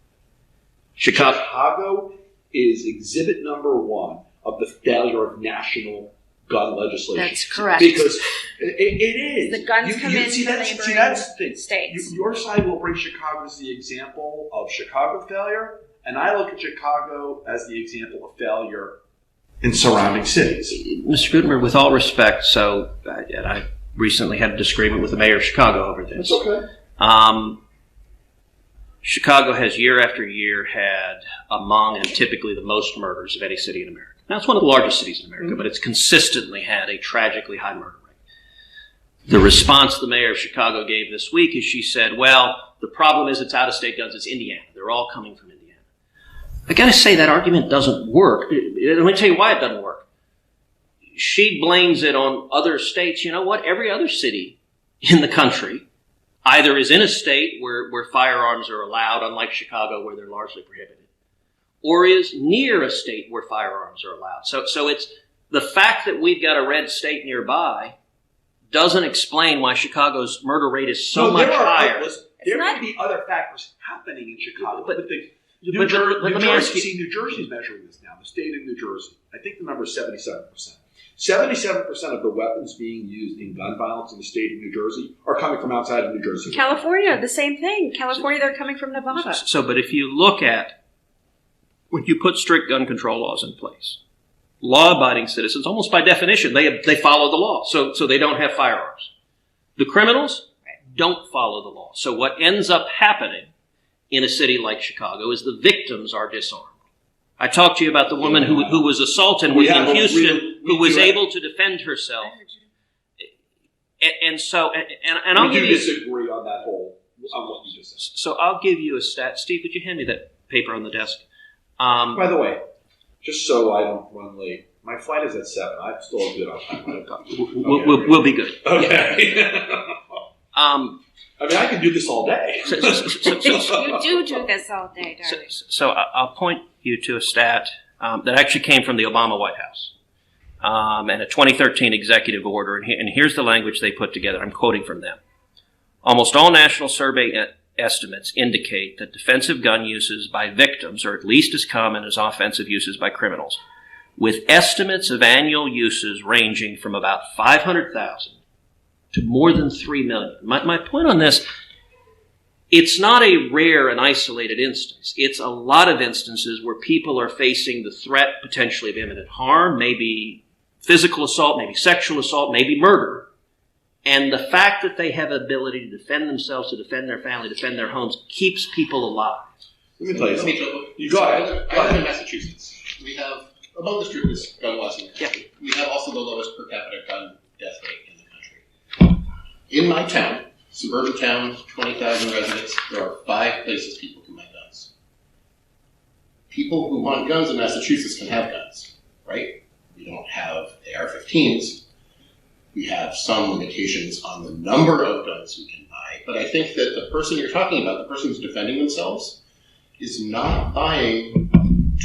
Chicago is exhibit number 1 of the failure of national gun legislation. That's correct. Because it is. The guns come in from neighboring states. Your side will bring Chicago as the example of Chicago failure, and I look at Chicago as the example of failure in surrounding cities. Mr. Gutenberg, with all respect, and I recently had a disagreement with the mayor of Chicago over this. That's okay. Chicago has year after year had among and typically the most murders of any city in America. Now, it's one of the largest cities in America, but it's consistently had a tragically high murder rate. The response the mayor of Chicago gave this week is she said, well, the problem is it's out-of-state guns. It's Indiana. They're all coming from Indiana. I got to say that argument doesn't work. Let me tell you why it doesn't work. She blames it on other states. You know what? Every other city in the country either is in a state where firearms are allowed, unlike Chicago where they're largely prohibited, or is near a state where firearms are allowed. So it's the fact that we've got a red state nearby doesn't explain why Chicago's murder rate is so much higher. There may be other factors happening in Chicago, but New Jersey's measuring this now. The state of New Jersey, I think the number is 77%. 77% of the weapons being used in gun violence in the state of New Jersey are coming from outside of New Jersey. California, the same thing. California, they're coming from Nevada. But if you look at when you put strict gun control laws in place, law-abiding citizens, almost by definition, they follow the law, so they don't have firearms. The criminals don't follow the law. So what ends up happening in a city like Chicago is the victims are disarmed. I talked to you about the woman who was assaulted in Houston, who was able to defend herself. And I'll give you disagree on that whole on what you just said. So I'll give you a stat. Steve, would you hand me that paper on the desk? By the way, just so I don't run late, my flight is at 7. I'm still good on time. We'll be good. Okay. Yeah. I mean, I can do this all day. You do this all day, darling. So I'll point you to a stat that actually came from the Obama White House and a 2013 executive order. And here's the language they put together. I'm quoting from them. Almost all national survey estimates indicate that defensive gun uses by victims are at least as common as offensive uses by criminals, with estimates of annual uses ranging from about 500,000 to more than 3 million. My point on this, it's not a rare and isolated instance. It's a lot of instances where people are facing the threat potentially of imminent harm, maybe physical assault, maybe sexual assault, maybe murder. And the fact that they have the ability to defend themselves, to defend their family, defend their homes, keeps people alive. Let me tell you something. You go ahead. I live in Massachusetts. We have among the strictest gun laws in the country. Yeah. We have also the lowest per capita gun death rate in the country. In my town, suburban town, 20,000 residents, there are 5 places people can buy guns. People who want guns in Massachusetts can have guns, right? We don't have AR-15s. We have some limitations on the number of guns we can buy, but I think that the person you're talking about, the person who's defending themselves, is not buying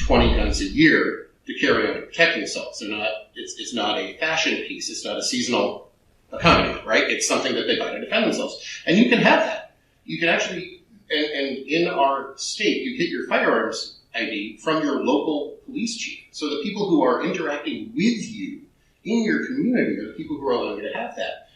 20 guns a year to carry on to protect themselves. It's not a fashion piece. It's not a seasonal accompaniment, right? It's something that they buy to defend themselves. And you can have that. You can actually, and in our state, you get your firearms ID from your local police chief. So the people who are interacting with you in your community are the people who are allowing you to have that.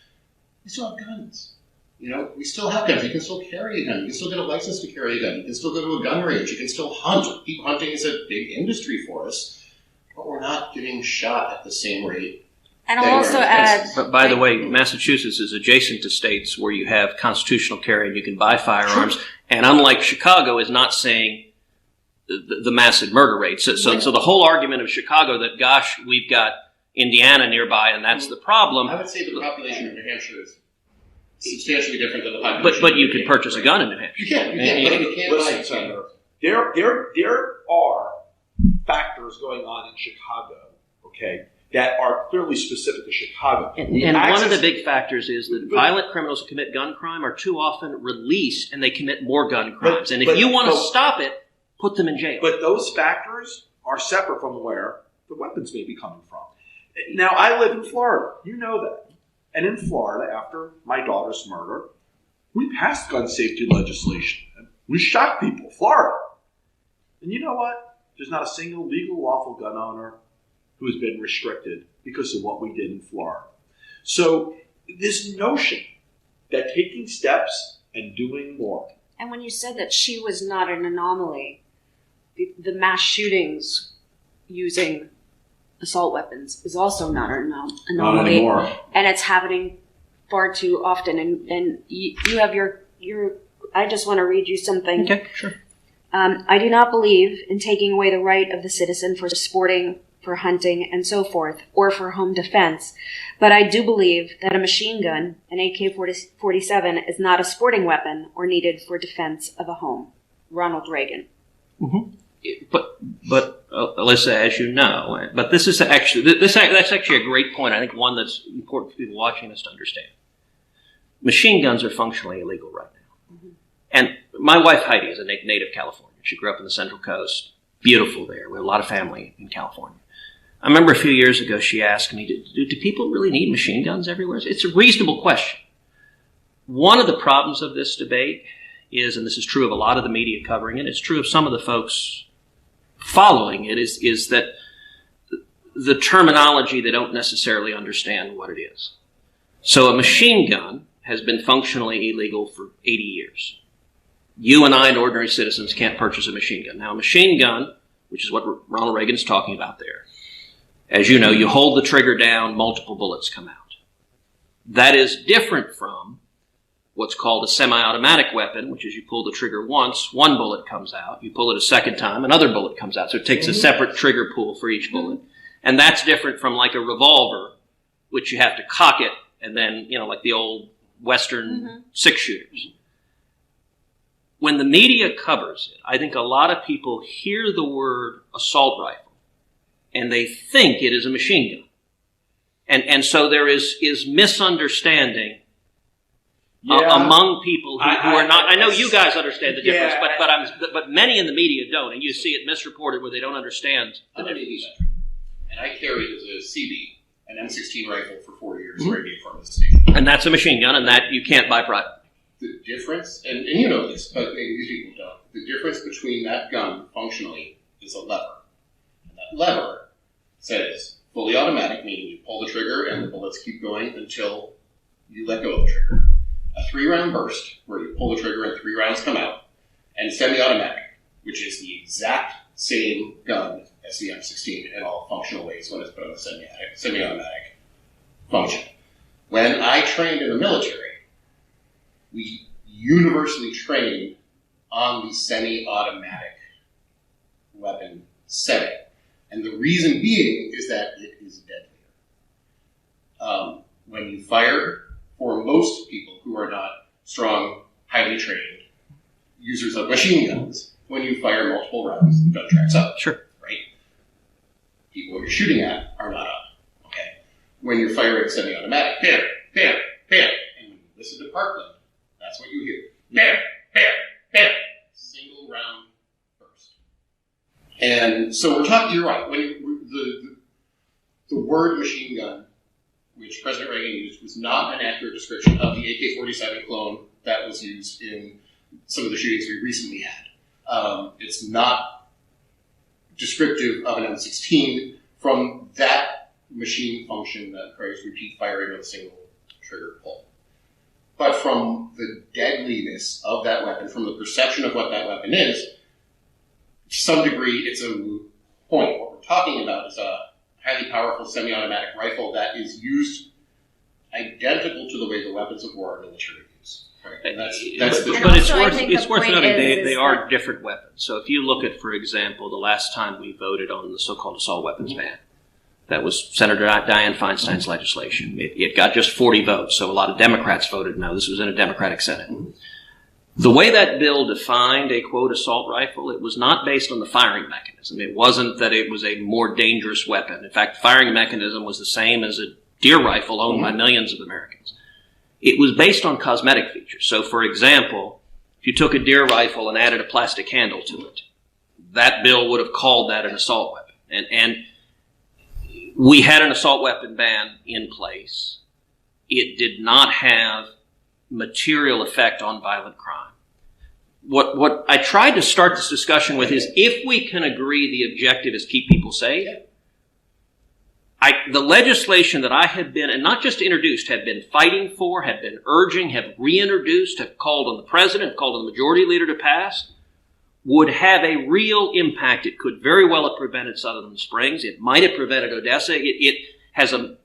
We still have guns. You know, we still have guns. You can still carry a gun. You can still get a license to carry a gun. You can still go to a gun range. You can still hunt. People hunting is a big industry for us, but we're not getting shot at the same rate. And I'll also add... But by the way, Massachusetts is adjacent to states where you have constitutional carry and you can buy firearms. And unlike Chicago, is not saying the massive murder rate. So the whole argument of Chicago that, gosh, we've got Indiana nearby and that's the problem. I would say the population of New Hampshire is substantially different than the population. But you can purchase a gun in New Hampshire. You can. But you can't buy it. Senator, there are factors going on in Chicago, okay, that are clearly specific to Chicago. And one of the big factors is that violent criminals who commit gun crime are too often released and they commit more gun crimes. And if you want to stop it, put them in jail. But those factors are separate from where the weapons may be coming from. Now, I live in Florida. You know that. And in Florida, after my daughter's murder, we passed gun safety legislation. We shot people. Florida. And you know what? There's not a single legal, lawful gun owner who has been restricted because of what we did in Florida. So this notion that taking steps and doing more. And when you said that she was not an anomaly, the mass shootings using assault weapons is also not an anomaly. Not anymore. And it's happening far too often. And you have your I just want to read you something. Okay, sure. I do not believe in taking away the right of the citizen for for hunting and so forth, or for home defense. But I do believe that a machine gun, an AK-47, is not a sporting weapon or needed for defense of a home. Ronald Reagan. Mm-hmm. But Allyssa, as you know, but this is actually that's actually a great point. I think one that's important for people watching this to understand. Machine guns are functionally illegal right now. Mm-hmm. And my wife Heidi is a native California. She grew up in the Central Coast. Beautiful there. We have a lot of family in California. I remember a few years ago she asked me, do people really need machine guns everywhere? It's a reasonable question. One of the problems of this debate is, and this is true of a lot of the media covering it, it's true of some of the folks following it, is that the terminology, they don't necessarily understand what it is. So a machine gun has been functionally illegal for 80 years. You and I and ordinary citizens can't purchase a machine gun. Now, a machine gun, which is what Ronald Reagan is talking about there, as you know, you hold the trigger down, multiple bullets come out. That is different from what's called a semi-automatic weapon, which is you pull the trigger once, one bullet comes out. You pull it a second time, another bullet comes out. So it takes a separate trigger pull for each bullet. And that's different from like a revolver, which you have to cock it, and then, like the old Western six-shooters. When the media covers it, I think a lot of people hear the word assault rifle, and they think it is a machine gun. And so there is misunderstanding among people who are not. I know you guys understand the difference, but many in the media don't, and you see it misreported where they don't understand the difference. And I carried as a CB an M16 rifle for 4 years right before the station. And that's a machine gun, and that you can't buy privately. The difference, and you know this, but maybe these people don't. The difference between that gun functionally is a lever. And that lever says fully automatic, meaning you pull the trigger and the bullets keep going until you let go of the trigger. A 3-round burst, where you pull the trigger and 3 rounds come out, and semi-automatic, which is the exact same gun as the M16 in all functional ways when it's put on the semi-automatic function. When I trained in the military, we universally trained on the semi-automatic weapon setting. And the reason being is that it is deadlier. When you fire, for most people who are not strong, highly trained users of machine guns, when you fire multiple rounds, the gun tracks up. Sure. Right? People you're shooting at are not up. Okay? When you're firing semi-automatic, bam, bam, bam, and when you listen to Parkland, that's what you hear. Bam, bam, bam. Single round burst. And so we're talking, you're right, when the word machine gun, which President Reagan used, was not an accurate description of the AK-47 clone that was used in some of the shootings we recently had. It's not descriptive of an M16 from that machine function that requires repeat firing with a single trigger pull. But from the deadliness of that weapon, from the perception of what that weapon is, to some degree, it's a moot point. What we're talking about is a highly powerful semi-automatic rifle that is used identical to the way the weapons of war are military use. Right? That's the but it's worth noting they are different weapons. So if you look at, for example, the last time we voted on the so-called assault weapons ban, that was Senator Dianne Feinstein's legislation. It got just 40 votes, so a lot of Democrats voted no. This was in a Democratic Senate. The way that bill defined a, quote, assault rifle, it was not based on the firing mechanism. It wasn't that it was a more dangerous weapon. In fact, the firing mechanism was the same as a deer rifle owned by millions of Americans. It was based on cosmetic features. So, for example, if you took a deer rifle and added a plastic handle to it, that bill would have called that an assault weapon. And we had an assault weapon ban in place. It did not have material effect on violent crime. What I tried to start this discussion with is, if we can agree the objective is keep people safe, the legislation that I had been, and not just introduced, had been fighting for, had been urging, have reintroduced, have called on the president, called on the majority leader to pass, would have a real impact. It could very well have prevented Sutherland Springs. It might have prevented Odessa. It has a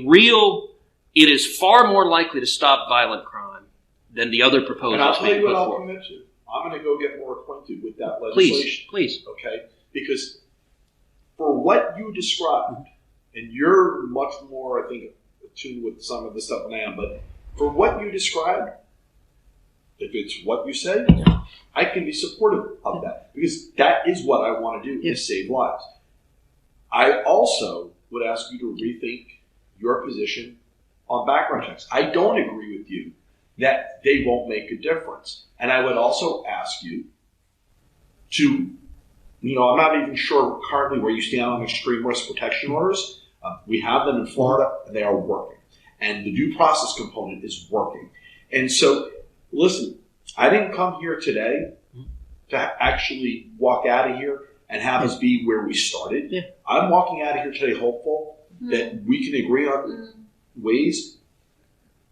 real, it is far more likely to stop violent crime than the other proposals. And I'll tell you what I'll forward. commit to. I'm going to go get more acquainted with that legislation. Please. Okay? Because for what you described, and you're much more, I think, attuned with some of this stuff than I am, but for what you described, if it's what you say, I can be supportive of that, because that is what I want to do, is save lives. I also would ask you to rethink your position on background checks. I don't agree with you that they won't make a difference. And I would also ask you to, I'm not even sure currently where you stand on extreme risk protection orders. We have them in Florida, and they are working. And the due process component is working. And so, listen, I didn't come here today to actually walk out of here and have us be where we started. Yeah. I'm walking out of here today hopeful that we can agree on ways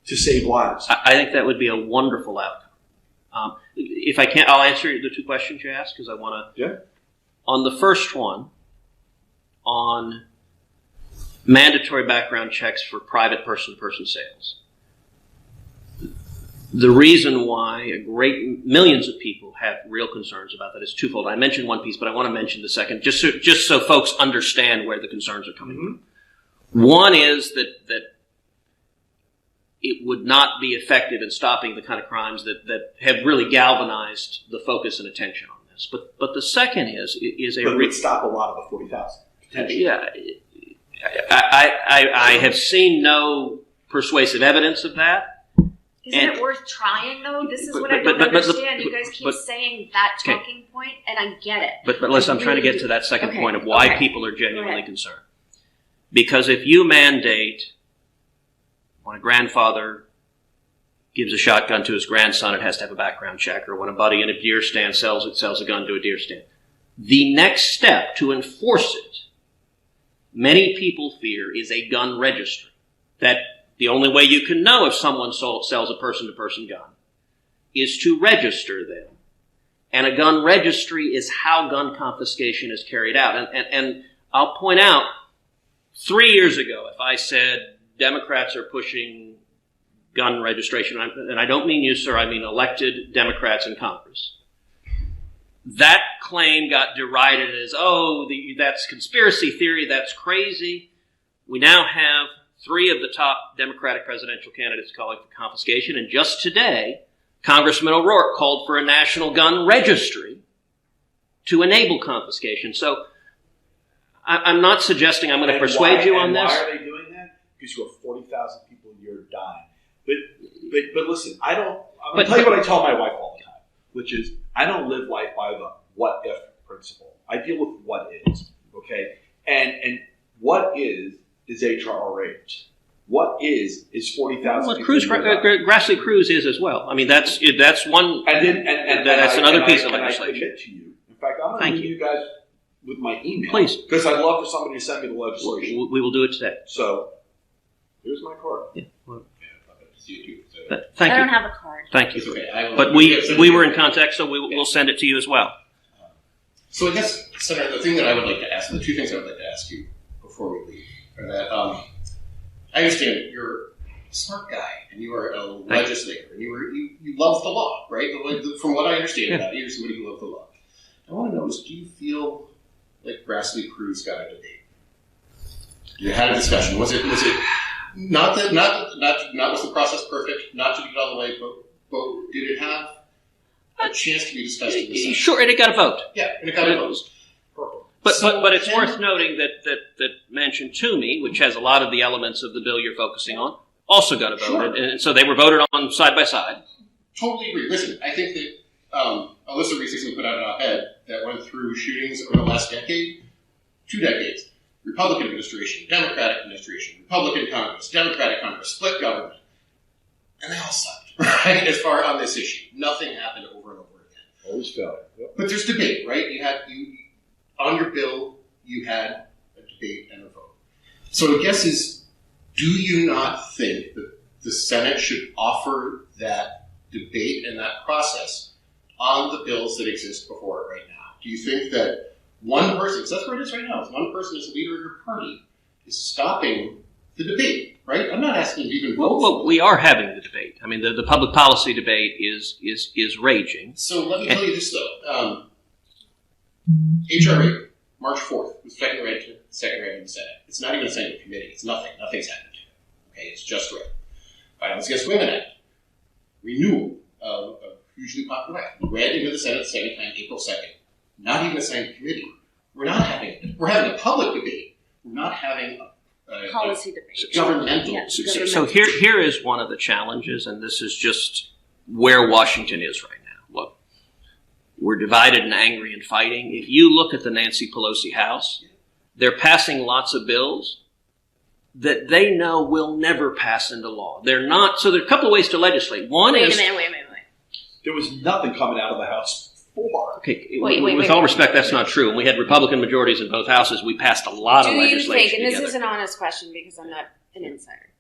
to save lives. I think that would be a wonderful outcome. If I can, I'll answer the two questions you asked, because I want to. Yeah. On the first one, on mandatory background checks for private person-to-person sales, the reason why millions of people have real concerns about that is twofold. I mentioned one piece, but I want to mention the second, just so folks understand where the concerns are coming from. One is that it would not be effective in stopping the kind of crimes that have really galvanized the focus and attention on this. But the second is a... But it would stop a lot of the 40,000. Yeah. I have seen no persuasive evidence of that. Isn't it worth trying, though? This is what I don't understand. You guys keep saying that talking point, and I get it. But listen, I'm trying to get to that second point of why people are genuinely concerned. Because if you mandate when a grandfather gives a shotgun to his grandson, it has to have a background check, or when a buddy in a deer stand sells a gun to a deer stand, the next step to enforce it, many people fear, is a gun registry. That the only way you can know if someone sells a person-to-person gun is to register them. And a gun registry is how gun confiscation is carried out. And I'll point out, 3 years ago, if I said Democrats are pushing gun registration, and I don't mean you, sir, I mean elected Democrats in Congress, that claim got derided as, that's conspiracy theory, that's crazy. We now have 3 of the top Democratic presidential candidates calling for confiscation, and just today, Congressman O'Rourke called for a national gun registry to enable confiscation. So I'm not suggesting I'm going to persuade you on this. Why are they doing that? Because you have 40,000 people a year dying. But listen, I'm going to tell you what I tell my wife all the time, which is I don't live life by the what if principle. I deal with what is, okay? And what is HRH. What is 40,000 people. Cruz, Grassley Cruz is as well. I mean, that's one, and that's another piece of legislation. I commit to you. In fact, I'm going to leave you guys with my email. Please. Because I'd love for somebody to send me the legislation. We will do it today. So, here's my card. Yeah. Thank you. I don't have a card. Thank you. Okay. But we were in contact, so we'll send it to you as well. So I guess, Senator, the thing that I would like to ask, the two things I would like to ask you before we leave, are that I understand you're a smart guy and you are a legislator and you love the law, right? From what I understand about you, you're somebody who loves the law. I want to know is, do you feel like Grassley Cruz got a debate? You had a discussion. Was it not was the process perfect? Not to get all the way, but did it have a chance to be discussed in the Senate? Sure, and it got a vote. Yeah, and it got a vote. But it's worth noting that Mention to Me, which has a lot of the elements of the bill you're focusing on, also got a vote. Sure. And so they were voted on side by side. Totally agree. Listen, I think that Allyssa recently put out an op-ed that went through shootings over the last decade, 2 decades. Republican administration, Democratic administration, Republican Congress, Democratic Congress, split government. And they all sucked, right, as far on this issue. Nothing happened over and over again. Always failed. Yep. But there's debate, right? On your bill, you had a debate and a vote. So I guess do you not think that the Senate should offer that debate and that process on the bills that exist before it right now? Do you think that one person, because that's where it is right now, is one person as a leader of your party is stopping the debate, right? I'm not asking you to even vote. Well, we are having the debate. I mean, the public policy debate is raging. So let me tell you this, though. HRA, March 4th was second read in the Senate. It's not even a Senate committee. It's nothing. Nothing's happened. Okay, it's just read. Violence Against Women Act. Renewal of a hugely popular act. Read into the Senate the second time, April 2nd. Not even a Senate committee. We're having a public debate. We're not having a policy debate. Governmental. Yeah, So here is one of the challenges, and this is just where Washington is right now. Look, we're divided and angry and fighting. If you look at the Nancy Pelosi House, they're passing lots of bills that they know will never pass into law. They're not. So there are a couple of ways to legislate. One Wait is a minute. There was nothing coming out of the House before. okay. Wait, with all respect, that's not true. And we had Republican majorities in both houses. We passed a lot of Do you legislation think, and this together. is an honest question because I'm not an insider,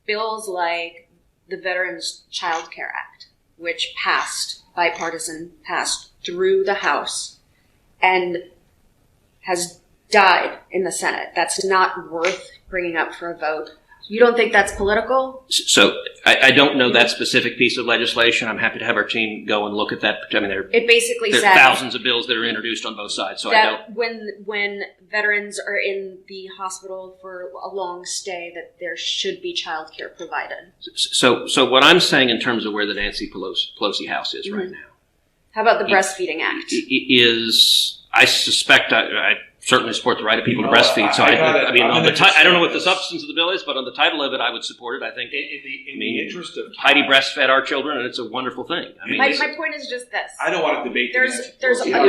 bills like the Veterans Child Care Act, which passed through the House and has died in the Senate, that's not worth bringing up for a vote? You don't think that's political? So I don't know that specific piece of legislation. I'm happy to have our team go and look at that. I mean, It basically there said are thousands of bills that are introduced on both sides. So I don't. that when veterans are in the hospital for a long stay, that there should be child care provided. So what I'm saying in terms of where the Nancy Pelosi House is right now How about the Breastfeeding Act? is, I suspect, I certainly support the right of people to breastfeed. So I mean, I'm I don't know what the substance of the bill is, but on the title of it, I would support it. I think In the interest of Heidi breastfed our children, and it's a wonderful thing. I mean, My point is just this. I don't want to debate. There's the no.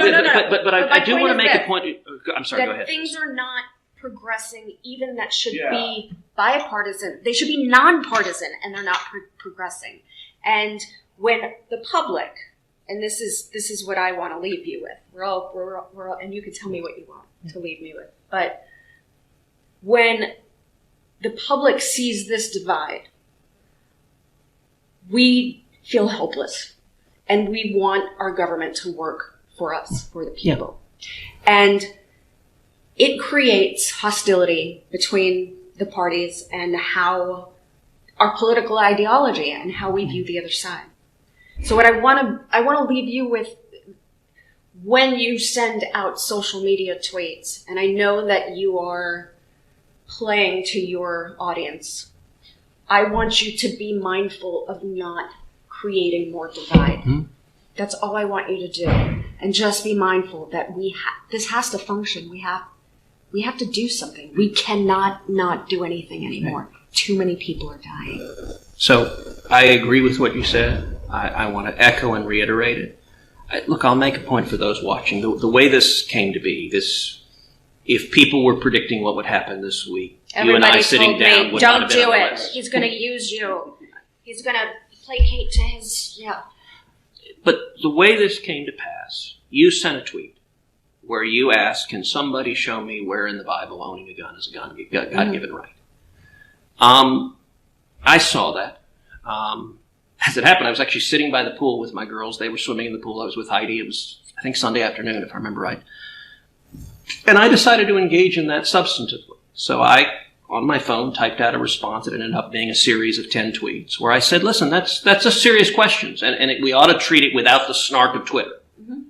But I my do point want to is make this, a point. I'm sorry. Go that ahead. things are not progressing, even that should Yeah. be bipartisan. They should be nonpartisan, and they're not progressing. And when the public, and this is what I want to leave you with. We're all, and you can tell me what you want to leave me with. But when the public sees this divide, we feel helpless, and we want our government to work for us, for the people. And it creates hostility between the parties and how our political ideology and how we view the other side. So what I want to leave you with, when you send out social media tweets, and I know that you are playing to your audience, I want you to be mindful of not creating more divide. Mm-hmm. That's all I want you to do. And just be mindful that this has to function. We have to do something. We cannot not do anything anymore. Too many people are dying. So I agree with what you said. I want to echo and reiterate it. Look, I'll make a point for those watching. The way this came to be, if people were predicting what would happen this week, you and I sitting down would not have been don't do on the it. list. He's going to use you. He's going to placate to his, But the way this came to pass, you sent a tweet where you asked, can somebody show me where in the Bible owning a gun is a God-given right? I saw that. As it happened, I was actually sitting by the pool with my girls. They were swimming in the pool. I was with Heidi. It was, I think, Sunday afternoon, if I remember right. And I decided to engage in that substantively. So I, on my phone, typed out a response. It ended up being a series of 10 tweets where I said, listen, that's a serious question, and we ought to treat it without the snark of Twitter. Mm-hmm.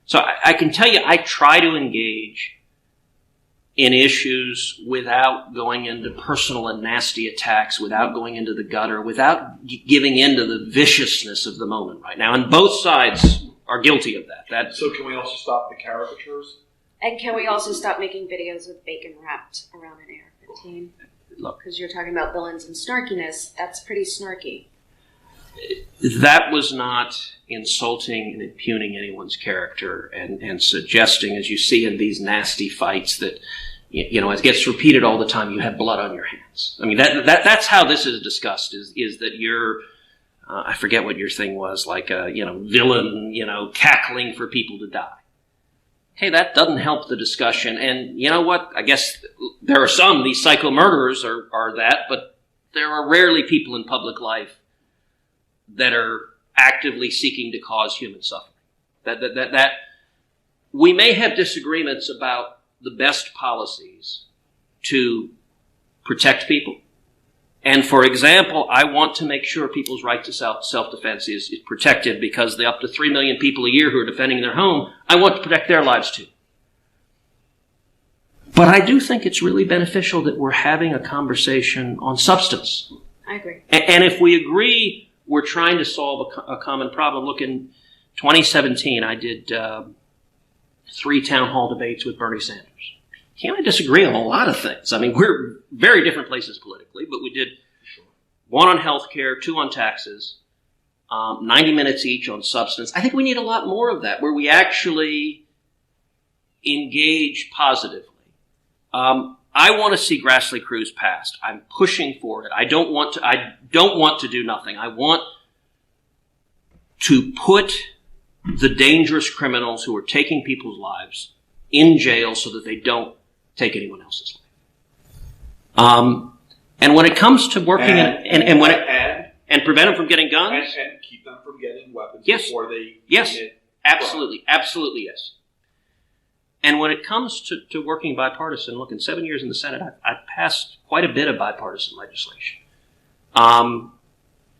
So I can tell you, I try to engage in issues without going into personal and nasty attacks, without going into the gutter, without giving into the viciousness of the moment right now. And both sides are guilty of that. So can we also stop the caricatures? And can we also stop making videos with bacon wrapped around an AR-15? Look, because you're talking about villains and snarkiness. That's pretty snarky. That was not insulting and impugning anyone's character and suggesting, as you see in these nasty fights, that, you know, it gets repeated all the time, you have blood on your hands. I mean, that's how this is discussed, is that you're, I forget what your thing was, like a, villain, cackling for people to die. Okay, that doesn't help the discussion. And you know what? I guess there are some, these psycho murderers are that, but there are rarely people in public life that are actively seeking to cause human suffering. That we may have disagreements about the best policies to protect people. And for example, I want to make sure people's right to self-defense is protected, because the up to 3 million people a year who are defending their home, I want to protect their lives too. But I do think it's really beneficial that we're having a conversation on substance. I agree. And if we agree we're trying to solve a common problem, look, in 2017, I did 3 town hall debates with Bernie Sanders. He and I disagree on a lot of things. I mean, we're very different places politically, but we did 1 on healthcare, 2 on taxes, 90 minutes each on substance. I think we need a lot more of that, where we actually engage positively. I want to see Grassley Cruz passed. I'm pushing for it. I don't want to do nothing. I want to put the dangerous criminals who are taking people's lives in jail so that they don't take anyone else's life. And when it comes to working and prevent them from getting guns, and keep them from getting weapons yes, before they yes, commit absolutely, absolutely, yes. And when it comes to working bipartisan, look, in 7 years in the Senate, I've passed quite a bit of bipartisan legislation.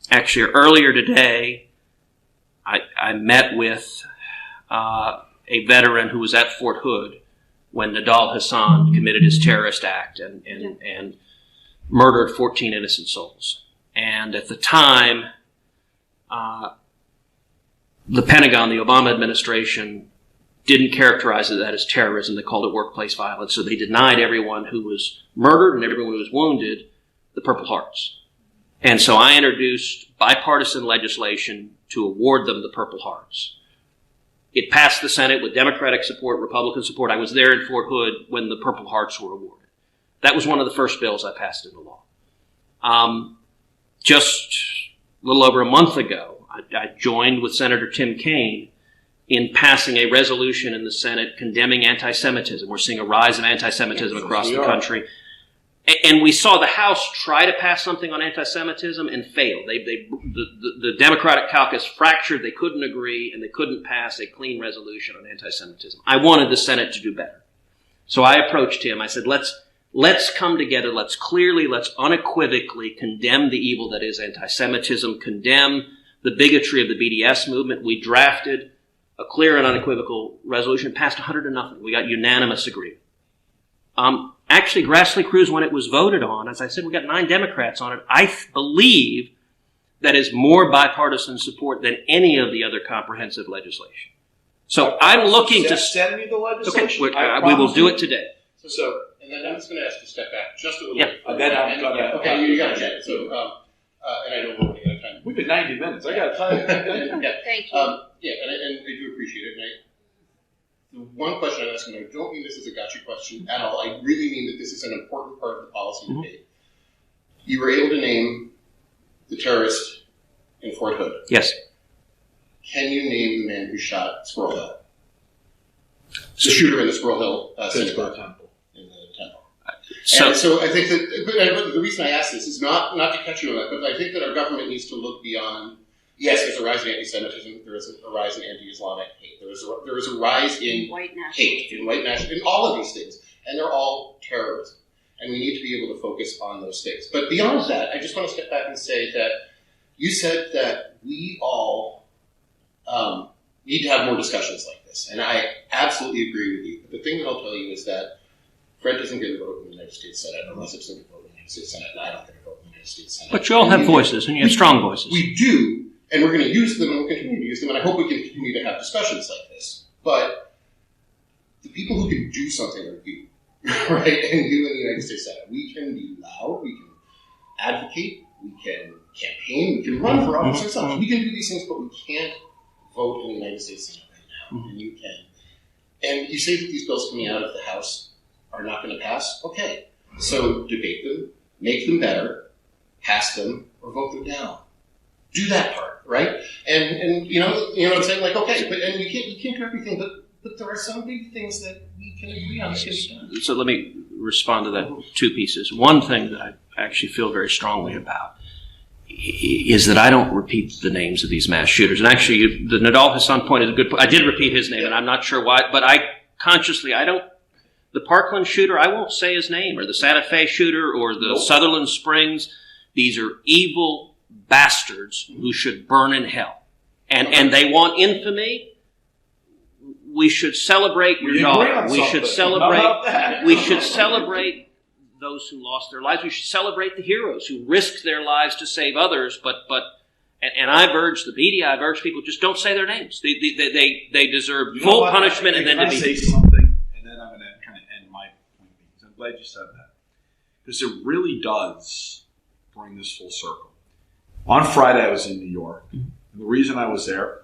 Actually, earlier today, I met with a veteran who was at Fort Hood when Nidal Hassan committed his terrorist act and murdered 14 innocent souls. And at the time, the Pentagon, the Obama administration, didn't characterize that as terrorism. They called it workplace violence. So they denied everyone who was murdered and everyone who was wounded the Purple Hearts. And so I introduced bipartisan legislation to award them the Purple Hearts. It passed the Senate with Democratic support, Republican support. I was there in Fort Hood when the Purple Hearts were awarded. That was one of the first bills I passed into law. Just a little over a month ago, I joined with Senator Tim Kaine in passing a resolution in the Senate condemning anti-Semitism. We're seeing a rise of anti-Semitism across the country. And we saw the House try to pass something on anti-Semitism and fail. The Democratic caucus fractured. They couldn't agree, and they couldn't pass a clean resolution on anti-Semitism. I wanted the Senate to do better. So I approached him. I said, let's come together. Let's unequivocally condemn the evil that is anti-Semitism, condemn the bigotry of the BDS movement. We drafted a clear and unequivocal resolution, passed 100-0. We got unanimous agreement. Actually, Grassley Cruz, when it was voted on, as I said, we got 9 Democrats on it. I believe that is more bipartisan support than any of the other comprehensive legislation. So I'm looking to send me the legislation. Okay, we will do it today. So, and then I'm just going to ask you to step back just a little bit. Then I'm going to. Okay, you got to check. So, and I know we're running out of time. We've been 90 minutes. I got time. Yeah. Thank you. Yeah, and I do appreciate it. And the one question I'm asking, I don't mean this as a gotcha question at all. I really mean that this is an important part of the policy debate. You were able to name the terrorist in Fort Hood. Yes. Can you name the man who shot Squirrel Hill? The shooter in the Squirrel Hill synagogue temple. In the temple. So I think that, but the reason I ask this is not to catch you on that, but I think that our government needs to look beyond. Yes, there's a rise in anti-Semitism. There is a rise in anti-Islamic hate. There is a rise in white hate, in white nationalism, in all of these things, and they're all terrorism. And we need to be able to focus on those things. But beyond that, I just want to step back and say that you said that we all need to have more discussions like this, and I absolutely agree with you. But the thing that I'll tell you is that Fred doesn't get a vote in the United States Senate unless it's going to vote in the United States Senate, and I don't get a vote in the United States Senate. But you all have voices, and you have strong voices. We do. And we're going to use them, and we'll continue to use them, and I hope we can continue to have discussions like this. But the people who can do something are you, right? And you in the United States Senate. We can be loud, we can advocate, we can campaign, we can run for office ourselves. We can do these things, but we can't vote in the United States Senate right now, and you can. And you say that these bills coming out of the House are not going to pass? Okay. So debate them, make them better, pass them, or vote them down. Do that part, right? And you know what I'm saying? Like, okay, but and you can't do everything, but there are some big things that we can agree on. So let me respond to that 2 pieces. One thing that I actually feel very strongly about is that I don't repeat the names of these mass shooters. And actually, the Nidal Hassan point is a good point. I did repeat his name, and I'm not sure why, but the Parkland shooter, I won't say his name, or the Santa Fe shooter, or the Sutherland Springs. These are evil bastards who should burn in hell. And they want infamy. we should celebrate your We agree daughter. on We should something. How about celebrate. that? We should celebrate those who lost their lives. We should celebrate the heroes who risked their lives to save others. And I've urged the media. I've urged people just don't say their names. They deserve You know full what? punishment and then Can to I be. say something, and then I'm going to kind of end my point. Because I'm glad you said that, because it really does bring this full circle. On Friday, I was in New York, and the reason I was there,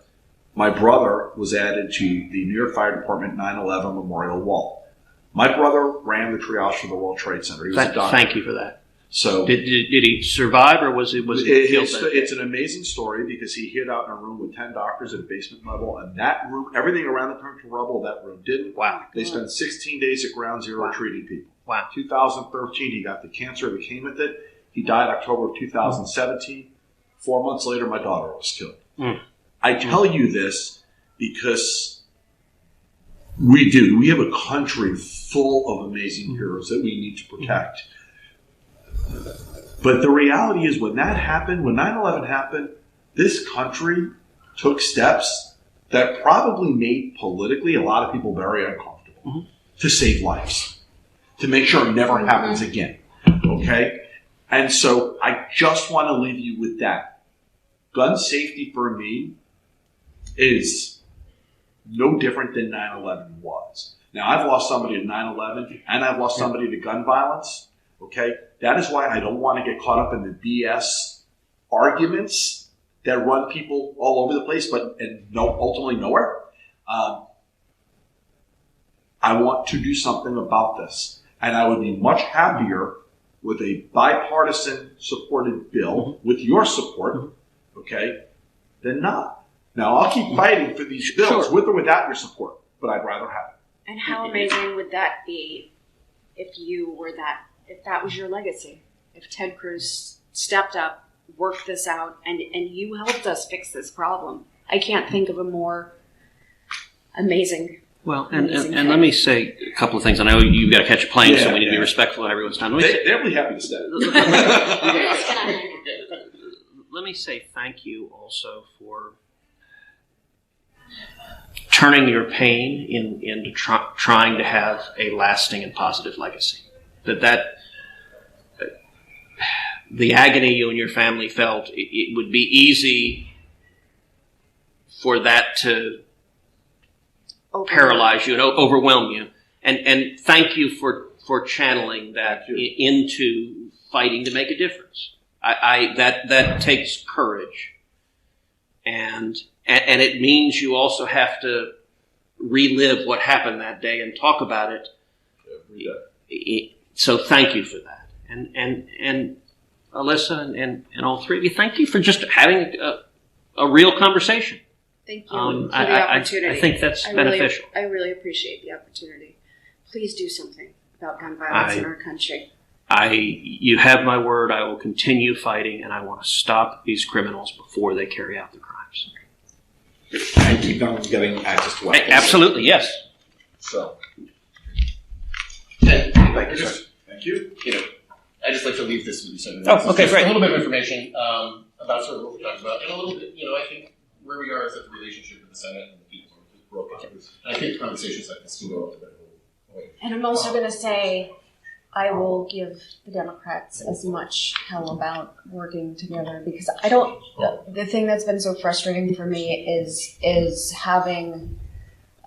my brother was added to the New York Fire Department 9/11 Memorial Wall. My brother ran the triage for the World Trade Center. He was a doctor. Thank you for that. So Did he survive, or was he killed? it's an amazing story because he hid out in a room with 10 doctors at a basement level, and that room, everything around it turned to rubble. That room didn't. Wow. They spent 16 days at Ground Zero Wow. treating people. Wow. 2013, he got the cancer that came with it. He died October of 2017. 4 months later, my daughter was killed. Mm. I tell you this because we do. We have a country full of amazing heroes that we need to protect. But the reality is when that happened, when 9/11 happened, this country took steps that probably made politically a lot of people very uncomfortable to save lives, to make sure it never happens again. Okay? And so I just want to leave you with that. Gun safety for me is no different than 9/11 was. Now, I've lost somebody to 9/11, and I've lost somebody to gun violence. Okay? That is why I don't want to get caught up in the BS arguments that run people all over the place, ultimately nowhere. I want to do something about this. And I would be much happier with a bipartisan supported bill with your support, okay, than not. Now, I'll keep fighting for these bills with or without your support, but I'd rather have it. And how amazing would that be if that was your legacy? If Ted Cruz stepped up, worked this out, and you helped us fix this problem. I can't think of a more amazing. Well, and let me say a couple of things. I know you've got to catch a plane, so we need to be respectful of everyone's time. They'll be happy to stay. Let me say thank you also for turning your pain into trying to have a lasting and positive legacy. The agony you and your family felt, it would be easy for that to paralyze you and overwhelm you. And thank you for channeling that into fighting to make a difference. That takes courage, and it means you also have to relive what happened that day and talk about it every day. So thank you for that, and Allyssa and all three of you, thank you for just having a real conversation. Thank you for the opportunity. I think that's beneficial. I really appreciate the opportunity. Please do something about gun violence in our country. You have my word. I will continue fighting, and I want to stop these criminals before they carry out their crimes. And keep them from getting access to weapons. Absolutely, yes. So, Thank you, sir. thank you. I just like to leave this with you. So Okay, just great. A little bit of information about sort of what we're talking about, and a little bit, I think where we are is that the relationship with the Senate and the people is broken. And I think conversations like this can go a little bit away. And I'm also going to say, I will give the Democrats as much hell about working together because I don't. The thing that's been so frustrating for me is having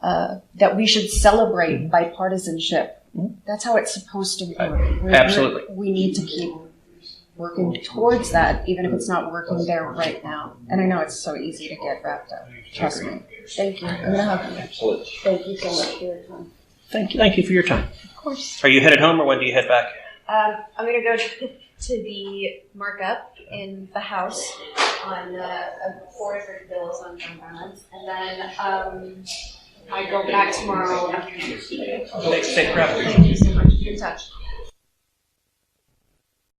that we should celebrate bipartisanship. That's how it's supposed to work. Absolutely. We need to keep working towards that, even if it's not working there right now. And I know it's so easy to get wrapped up. Trust me. Thank you. I'm going to hug you. Absolutely. Thank you so much for your time. Thank you for your time. Of course. Are you headed home, or when do you head back? I'm going to go to the markup in the House on 4 different bills on gun violence, and then I go back tomorrow afternoon. Safe travel. Thank you so much. Be in touch.